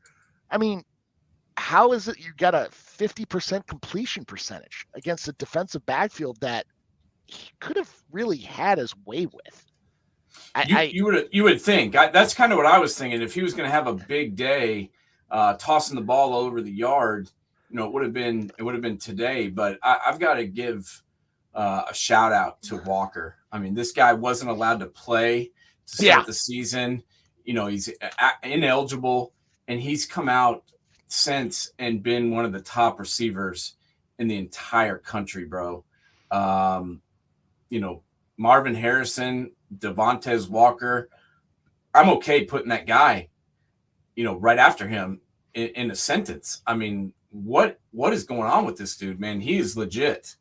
how is it you got a 50% completion percentage against a defensive backfield that he could have really had his way with? You would think. That's kind of what I was thinking. If he was going to have a big day, tossing the ball all over the yard, it would have been today. But I've got to give a shout out to Walker. I mean, this guy wasn't allowed to play to start the season. He's ineligible, and he's come out since and been one of the top receivers in the entire country, bro. Marvin Harrison, Devontae Walker. I'm okay putting that guy, right after him in a sentence. I mean, what is going on with this dude, man? He is legit.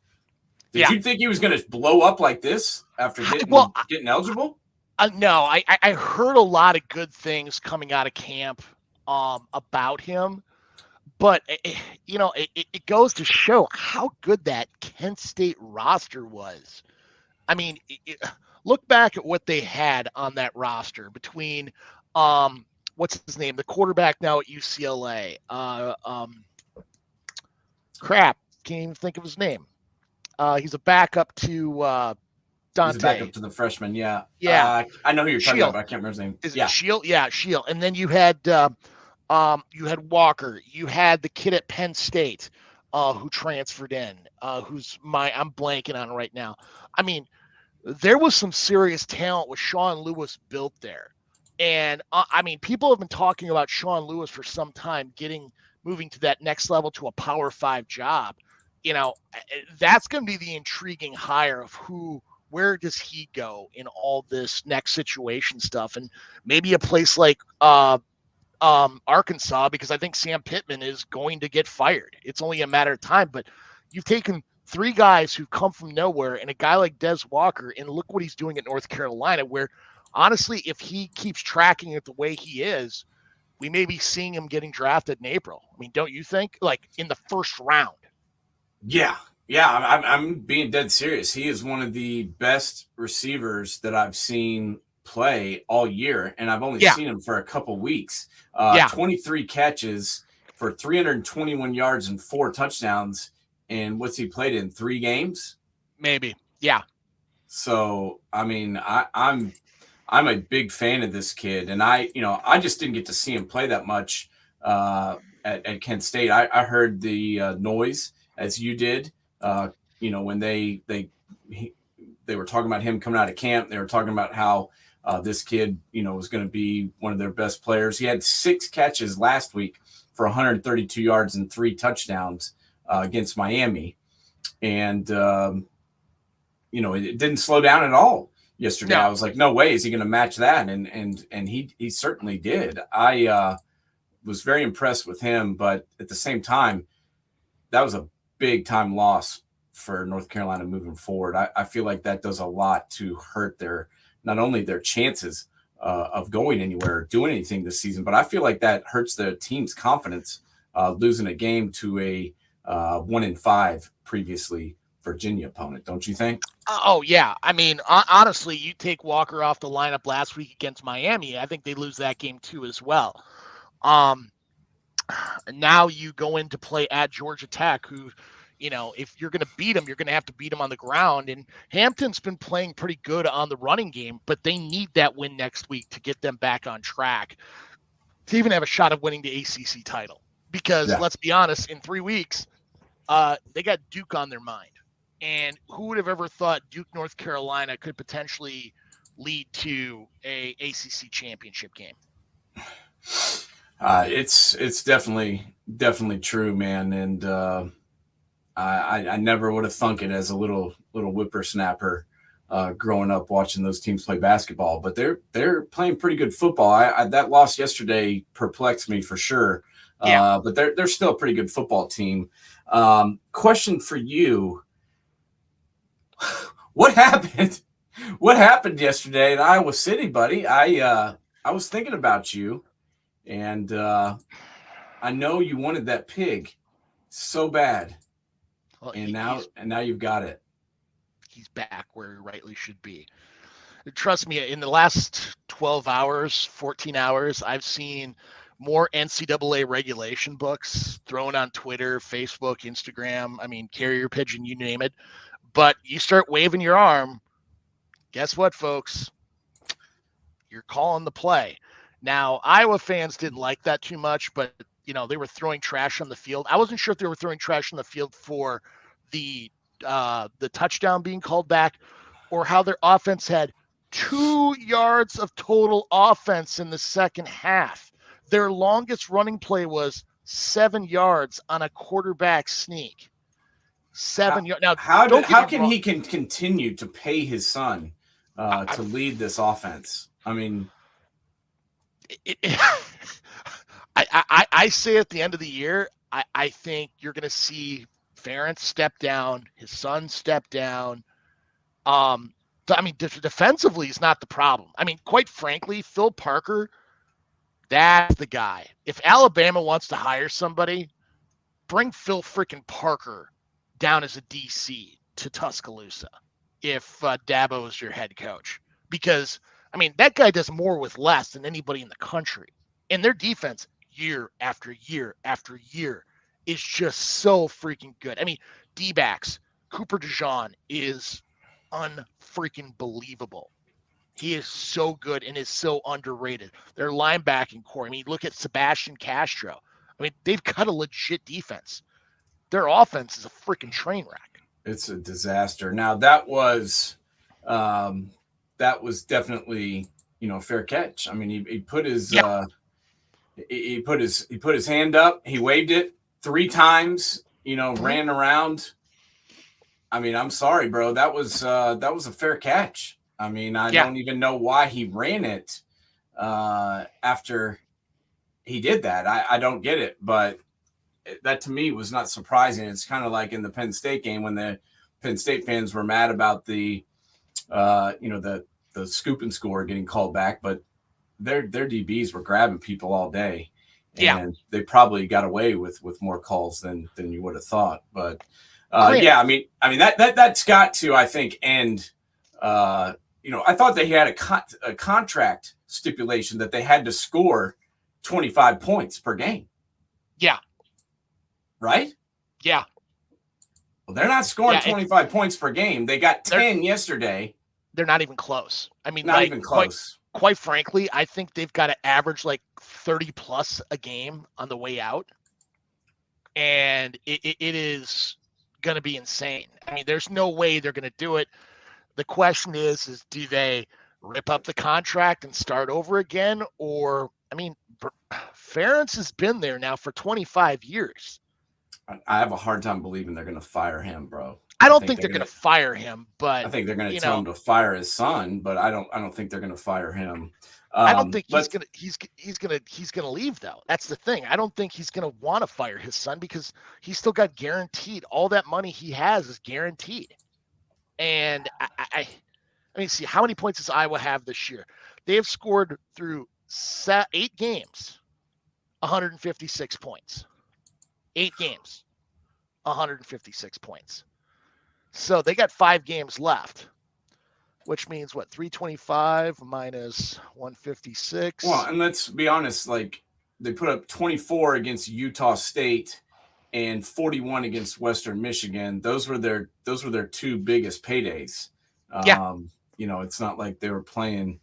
Did you think he was going to blow up like this after getting eligible? No, I heard a lot of good things coming out of camp about him, but it goes to show how good that Kent State roster was. I mean, look back at what they had on that roster between what's his name, the quarterback now at UCLA. Can't even think of his name. He's a backup to Dante. He's a backup to the freshman. Yeah. Yeah. I know who you're talking about, but I can't remember his name. Is it Shield? Yeah, Shield. And then you had Walker. You had the kid at Penn State who transferred in, I'm blanking on right now. I mean, there was some serious talent with Sean Lewis built there. And I mean, people have been talking about Sean Lewis for some time, moving to that next level to a Power 5 job. That's going to be the intriguing hire of where does he go in all this next situation stuff, and maybe a place like Arkansas, because I think Sam Pittman is going to get fired. It's only a matter of time. But you've taken 3 guys who've come from nowhere and a guy like Des Walker, and look what he's doing at North Carolina, where honestly, if he keeps tracking it the way he is, we may be seeing him getting drafted in April. I mean, don't you think? Like in the first round. Yeah. I'm being dead serious. He is one of the best receivers that I've seen play all year, and I've only seen him for a couple weeks. 23 catches for 321 yards and 4 touchdowns. And what's he played in 3 games? Maybe. Yeah. So, I mean, I'm a big fan of this kid, and I just didn't get to see him play that much at Kent State. I heard the noise as you did. When they were talking about him coming out of camp, they were talking about how this kid, was going to be one of their best players. He had 6 catches last week for 132 yards and 3 touchdowns against Miami. And, it didn't slow down at all yesterday. No. I was like, no way is he going to match that. And he certainly did. I was very impressed with him, but at the same time, that was a big time loss for North Carolina moving forward. I feel like that does a lot to hurt not only their chances of going anywhere or doing anything this season, but I feel like that hurts the team's confidence losing a game to a 1-5 previously Virginia opponent. Don't you think? Oh yeah. I mean, honestly, you take Walker off the lineup last week against Miami, I think they lose that game too as well. Now you go in to play at Georgia Tech, who, if you're going to beat them, you're going to have to beat them on the ground. And Hampton's been playing pretty good on the running game, but they need that win next week to get them back on track to even have a shot of winning the ACC title. Because let's be honest, in 3 weeks, they got Duke on their mind. And who would have ever thought Duke, North Carolina could potentially lead to a ACC championship game? It's definitely true, man. And I never would have thunk it as a little whippersnapper growing up watching those teams play basketball. But they're playing pretty good football. That loss yesterday perplexed me for sure. But they're still a pretty good football team. Question for you: What happened? What happened yesterday in Iowa City, buddy? I was thinking about you. And I know you wanted that pig so bad, and now you've got it. He's back where he rightly should be. Trust me, in the last 12 hours, 14 hours, I've seen more NCAA regulation books thrown on Twitter, Facebook, Instagram. I mean, carrier pigeon, you name it. But you start waving your arm, guess what, folks? You're calling the play. Now, Iowa fans didn't like that too much, but, they were throwing trash on the field. I wasn't sure if they were throwing trash on the field for the touchdown being called back, or how their offense had 2 yards of total offense in the second half. Their longest running play was 7 yards on a quarterback sneak. 7 yards. Now, how can he continue to pay his son to lead this offense? I mean, I say at the end of the year, I think you're going to see Ferentz step down, his son step down. Defensively is not the problem. I mean, quite frankly, Phil Parker, that's the guy. If Alabama wants to hire somebody, bring Phil freaking Parker down as a DC to Tuscaloosa if Dabo is your head coach. Because, that guy does more with less than anybody in the country. And their defense, year after year after year, is just so freaking good. D-backs, Cooper DeJean is unfreaking believable. He is so good and is so underrated. Their linebacking core, look at Sebastian Castro. They've got a legit defense. Their offense is a freaking train wreck. It's a disaster. Now that was definitely, a fair catch. He put his he put his hand up, he waved it 3 times, ran around. I'm sorry, bro. That was a fair catch. Don't even know why he ran it after he did that. I don't get it, but that to me was not surprising. It's kind of like in the Penn State game when the Penn State fans were mad about the scoop and score getting called back, but their DBs were grabbing people all day, and they probably got away with more calls than you would have thought. But that's got to, I think, end. I thought they had a contract stipulation that they had to score 25 points per game. Yeah. Right? Yeah. Well, they're not scoring 25 points per game. They got 10 yesterday. They're not even close. Not even close. Quite frankly, I think they've got to average like 30 plus a game on the way out. And it is going to be insane. There's no way they're going to do it. The question is do they rip up the contract and start over again? Or, Ferentz has been there now for 25 years. I have a hard time believing they're going to fire him, bro. I don't think they're going to fire him, but I think they're going to tell him to fire his son, but I don't think they're going to fire him. I don't think he's gonna leave though. That's the thing. I don't think he's gonna want to fire his son because he's still got guaranteed all that money he has is guaranteed. And I see how many points does Iowa have this year? They have scored through 8 games, 156 points. 8 games, 156 points. So they got 5 games left, which means what? 325 minus 156. Well, and let's be honest, like they put up 24 against Utah State and 41 against Western Michigan. Those were their 2 biggest paydays. It's not like they were playing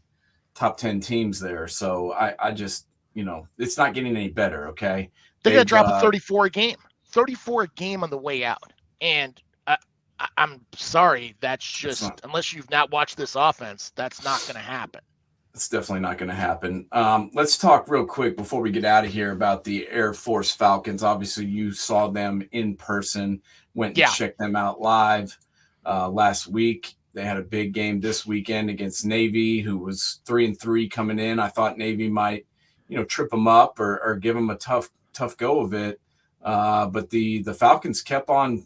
top 10 teams there. So I just, it's not getting any better. Okay. They're going to drop a 34 a game, 34 a game on the way out. And I'm sorry. That's just, unless you've not watched this offense, that's not going to happen. It's definitely not going to happen. Let's talk real quick before we get out of here about the Air Force Falcons. Obviously, you saw them in person, went and checked them out live last week. They had a big game this weekend against Navy, who was 3-3 coming in. I thought Navy might, trip them up or give them a tough go of it. But the Falcons kept on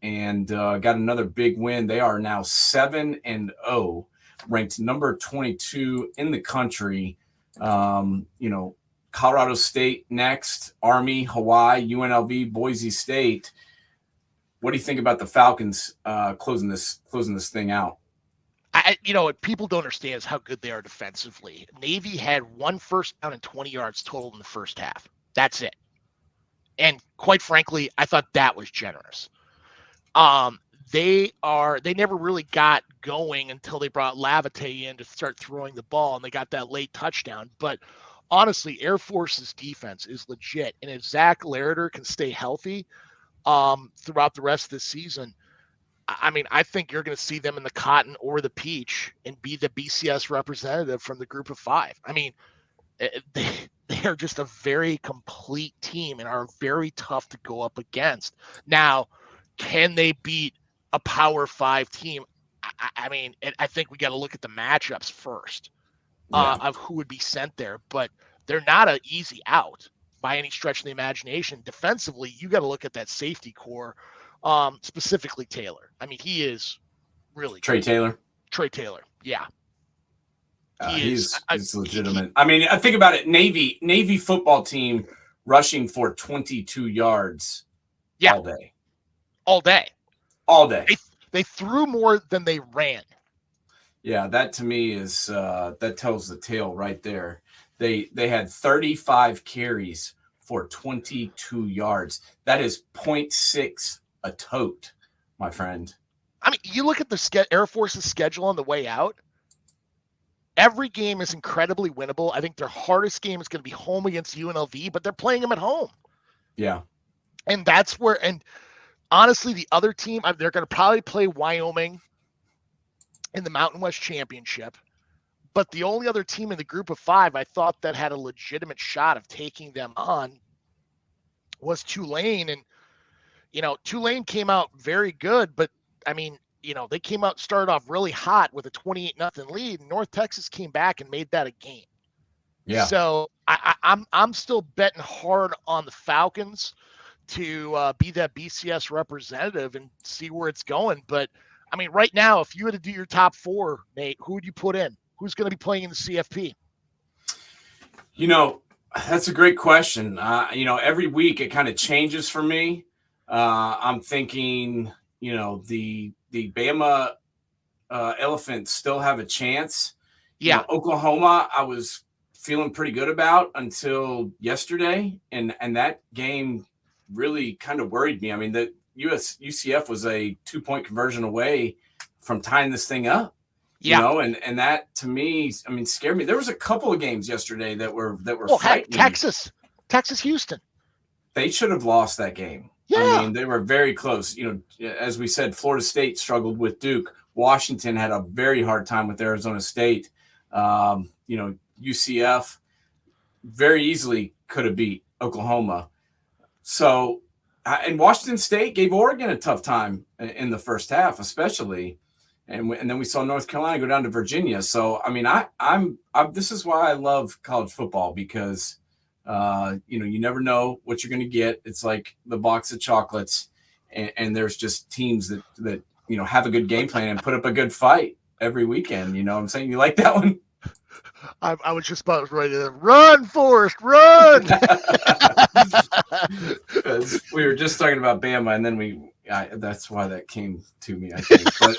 and got another big win. They are now 7-0. Ranked number 22 in the country. Colorado State next, Army, Hawaii, UNLV, Boise State. What do you think about the Falcons closing this thing out? What people don't understand is how good they are defensively. Navy had 1 first down and 20 yards total in the first half. That's it. And quite frankly, I thought that was generous. They never really got going until they brought Lavate in to start throwing the ball, and they got that late touchdown. But honestly, Air Force's defense is legit. And if Zach Lariter can stay healthy throughout the rest of the season, I mean, I think you're going to see them in the Cotton or the Peach and be the BCS representative from the group of 5. I mean, they are just a very complete team and are very tough to go up against. Now, can they beat a Power 5 team? I mean, I think we got to look at the matchups first of who would be sent there, but they're not an easy out by any stretch of the imagination. Defensively, you got to look at that safety core, specifically Taylor. I mean, he is really Trey good. Taylor. Trey Taylor, yeah. He's legitimate. I mean, I think about it. Navy football team rushing for 22 yards all day. All day. They threw more than they ran. Yeah, that to me is that tells the tale right there. They had 35 carries for 22 yards. That is 0.6 a tote, my friend. I mean, you look at the Air Force's schedule on the way out. Every game is incredibly winnable. I think their hardest game is going to be home against UNLV, but they're playing them at home. Yeah. And that's where, and honestly, the other team, they're going to probably play Wyoming in the Mountain West Championship. But the only other team in the group of 5 I thought that had a legitimate shot of taking them on was Tulane. And, you know, Tulane came out very good, but I mean, you know, they started off really hot with a 28-0 lead. And North Texas came back and made that a game. Yeah. So I'm still betting hard on the Falcons to be that BCS representative and see where it's going. But I mean, right now, if you had to do your top 4, Nate, who would you put in? Who's going to be playing in the CFP? You know, that's a great question. You know, every week it kind of changes for me. I'm thinking, you know, the Bama Elephants still have a chance. Yeah. You know, Oklahoma, I was feeling pretty good about until yesterday, and that game really kind of worried me. I mean, the UCF was a 2-point conversion away from tying this thing up. Yeah. You know, and that to me, I mean, scared me. There was a couple of games yesterday that were frightening. Texas, Houston. They should have lost that game. Yeah. I mean, they were very close. You know, as we said, Florida State struggled with Duke. Washington had a very hard time with Arizona State. You know, UCF very easily could have beat Oklahoma. So, and Washington State gave Oregon a tough time in the first half, especially. And then we saw North Carolina go down to Virginia. So, I mean, I'm this is why I love college football, because you know, you never know what you're going to get. It's like the box of chocolates, and there's just teams that you know have a good game plan and put up a good fight every weekend. You know what I'm saying? You like that one? I was just about ready to run, Forrest, run. We were just talking about Bama, and then that's why that came to me, I think. But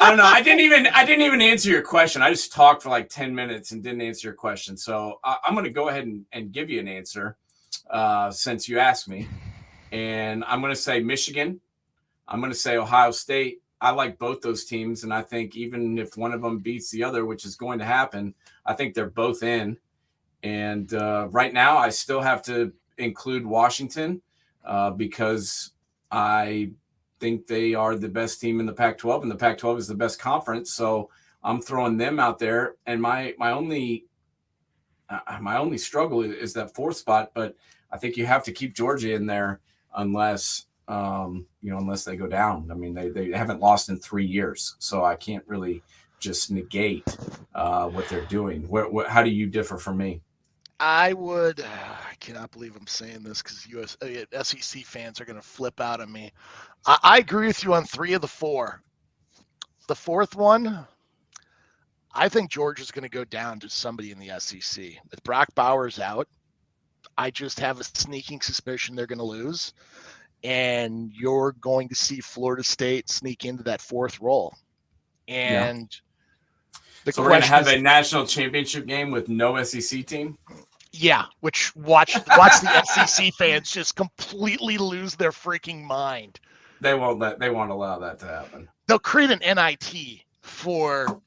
I don't know. I didn't even answer your question. I just talked for like 10 minutes and didn't answer your question. So I'm going to go ahead and give you an answer since you asked me. And I'm going to say Michigan. I'm going to say Ohio State. I like both those teams, and I think even if one of them beats the other, which is going to happen, I think they're both in. And right now, I still have to include Washington because I think they are the best team in the Pac-12, and the Pac-12 is the best conference. So I'm throwing them out there. And my only struggle is that 4th spot, but I think you have to keep Georgia in there unless unless they go down. I mean, they haven't lost in 3 years, so I can't really just negate what they're doing. How do you differ from me? I cannot believe I'm saying this because SEC fans are going to flip out on me. I agree with you on 3 of the 4. The 4th one, I think Georgia's going to go down to somebody in the SEC. With Brock Bowers out, I just have a sneaking suspicion they're going to lose. And you're going to see Florida State sneak into that 4th role. And so we're going to have a national championship game with no SEC team? Yeah, which watch the SEC fans just completely lose their freaking mind. They won't allow that to happen. They'll create an NIT for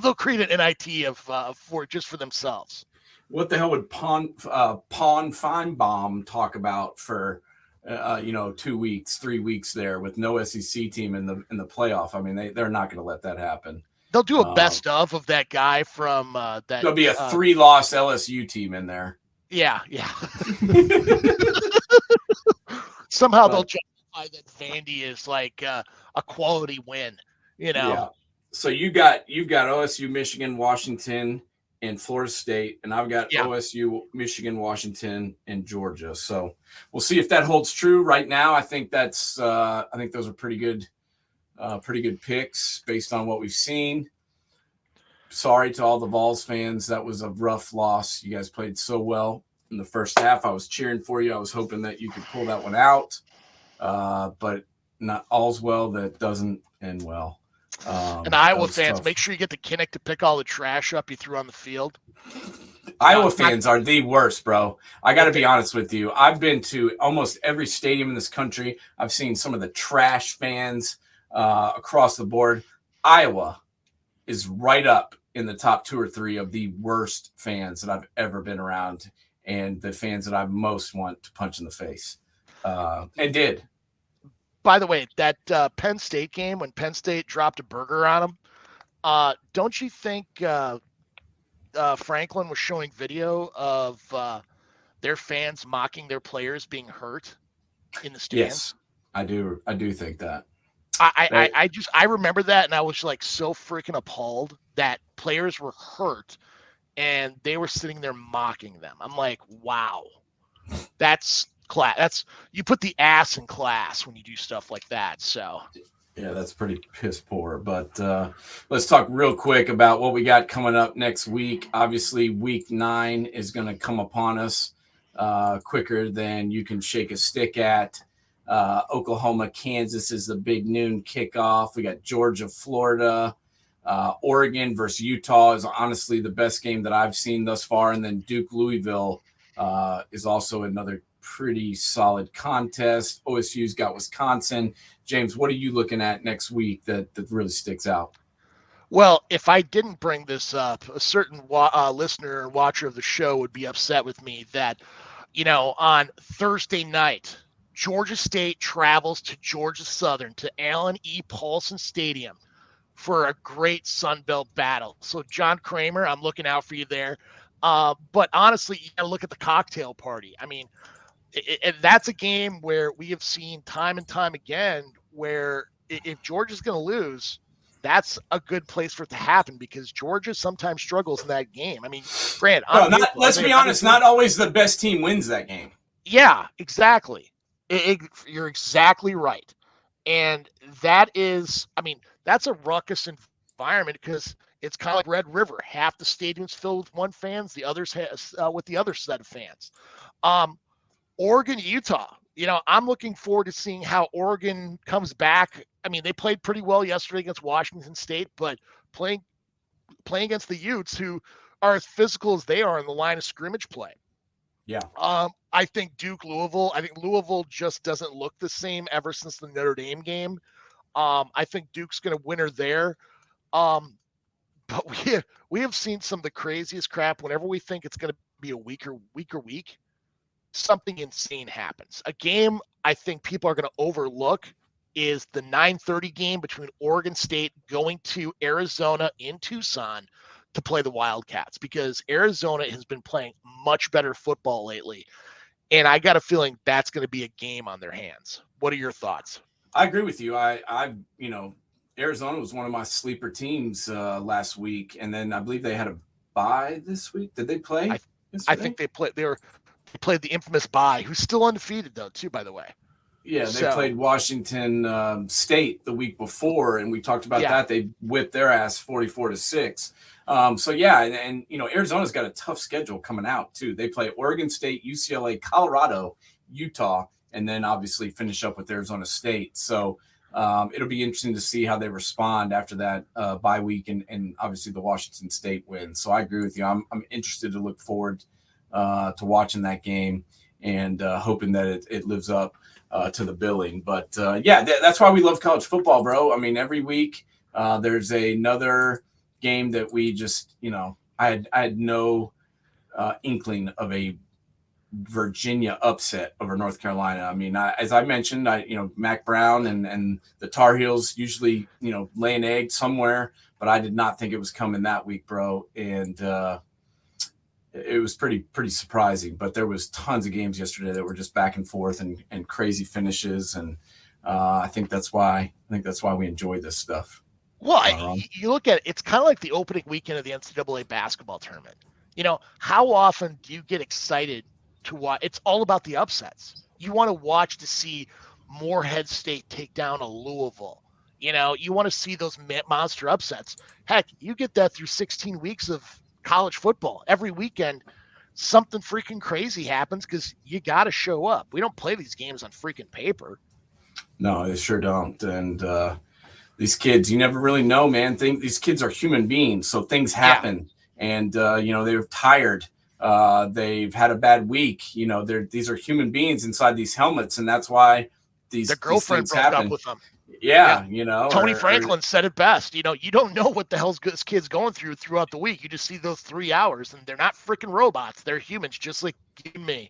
they'll create an NIT for just for themselves. What the hell would Pawn Feinbaum talk about for 2 weeks, 3 weeks there with no SEC team in the playoff? I mean, they're not going to let that happen. They'll do a best of that guy from that. There'll be a 3-loss LSU team in there. Yeah. Somehow they'll justify that Vandy is like a quality win, Yeah. So you've got OSU, Michigan, Washington, and Florida State, and I've got OSU, Michigan, Washington, and Georgia. So we'll see if that holds true. Right now, I think those are pretty good picks based on what we've seen. Sorry to all the Vols fans. That was a rough loss. You guys played so well in the first half. I was cheering for you. I was hoping that you could pull that one out. But not all's well that doesn't end well. And Iowa fans, tough. Make sure you get the Kinnick to pick all the trash up you threw on the field. Iowa fans are the worst, bro. I got to be honest with you. I've been to almost every stadium in this country. I've seen some of the trash fans across the board. Iowa is right up in the top 2 or 3 of the worst fans that I've ever been around, and the fans that I most want to punch in the face. And did. By the way, that Penn State game, when Penn State dropped a burger on them, don't you think Franklin was showing video of their fans mocking their players being hurt in the stands? Yes, I do. I do think that. I remember that, and I was like so freaking appalled that players were hurt and they were sitting there mocking them. I'm like, wow, that's class. That's, you put the ass in class when you do stuff like that. So yeah, that's pretty piss poor. But let's talk real quick about what we got coming up next week. Obviously, week 9 is going to come upon us quicker than you can shake a stick at. Oklahoma, Kansas is the big noon kickoff. We got Georgia, Florida, Oregon versus Utah is honestly the best game that I've seen thus far. And then Duke, Louisville is also another pretty solid contest. OSU's got Wisconsin. James, what are you looking at next week that really sticks out? Well, if I didn't bring this up, a certain listener and watcher of the show would be upset with me that, on Thursday night, Georgia State travels to Georgia Southern to Allen E. Paulson Stadium for a great Sun Belt battle. So, John Kramer, I'm looking out for you there. But honestly, you got to look at the cocktail party. I mean, that's a game where we have seen time and time again where if Georgia's going to lose, that's a good place for it to happen because Georgia sometimes struggles in that game. I mean, Grant, let's be honest, not always the best team wins that game. Yeah, exactly. You're exactly right. And that is, I mean, that's a ruckus environment because it's kind of like Red River. Half the stadium's filled with one fans, the others with the other set of fans. Oregon, Utah. I'm looking forward to seeing how Oregon comes back. I mean, they played pretty well yesterday against Washington State, but playing against the Utes, who are as physical as they are in the line of scrimmage play. Yeah. I think Duke, Louisville. I think Louisville just doesn't look the same ever since the Notre Dame game. I think Duke's going to win her there. But we have seen some of the craziest crap. Whenever we think it's going to be a weaker week, something insane happens. A game I think people are going to overlook is the 9:30 game between Oregon State going to Arizona in Tucson to play the Wildcats, because Arizona has been playing much better football lately. And I got a feeling that's going to be a game on their hands. What are your thoughts? I agree with you. Arizona was one of my sleeper teams last week. And then I believe they had a bye this week. Did they play? I think they played. They played the infamous bye, who's still undefeated though, too, by the way. Yeah, they played Washington State the week before, and we talked about that. They whipped their ass 44-6. And Arizona's got a tough schedule coming out too. They play Oregon State, UCLA, Colorado, Utah, and then obviously finish up with Arizona State. So it'll be interesting to see how they respond after that bye week and obviously the Washington State win. So I agree with you. I'm interested to look forward to watching that game and hoping that it lives up to the billing. But that's why we love college football, bro. I mean, every week there's another game that we just, I had no inkling of a Virginia upset over North Carolina. I mean, as I mentioned, Mac Brown and the Tar Heels usually, lay an egg somewhere, but I did not think it was coming that week, bro. And it was pretty surprising. But there was tons of games yesterday that were just back and forth and crazy finishes, and I think that's why we enjoy this stuff. Well, you look at it, it's kind of like the opening weekend of the NCAA basketball tournament. How often do you get excited to watch? It's all about the upsets. You want to watch to see Morehead State take down a Louisville. You want to see those monster upsets. Heck, you get that through 16 weeks of college football. Every weekend, something freaking crazy happens because you got to show up. We don't play these games on freaking paper. No, they sure don't. And these kids, you never really know, man. These kids are human beings, so things happen. Yeah. And, they're tired. They've had a bad week. These are human beings inside these helmets, and that's why their girlfriend broke up with them. Yeah. Tony Franklin said it best. You don't know what the hell's this kid's going throughout the week. You just see those 3 hours, and they're not freaking robots. They're humans, just like you and me.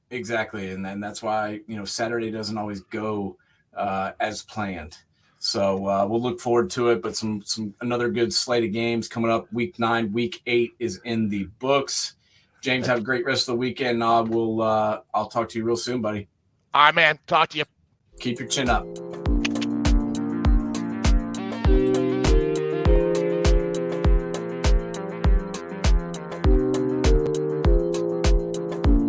Exactly, and then that's why Saturday doesn't always go as planned. So we'll look forward to it. But some another good slate of games coming up. Week 9, Week 8 is in the books. James, have a great rest of the weekend. I'll talk to you real soon, buddy. All right, man. Talk to you. Keep your chin up.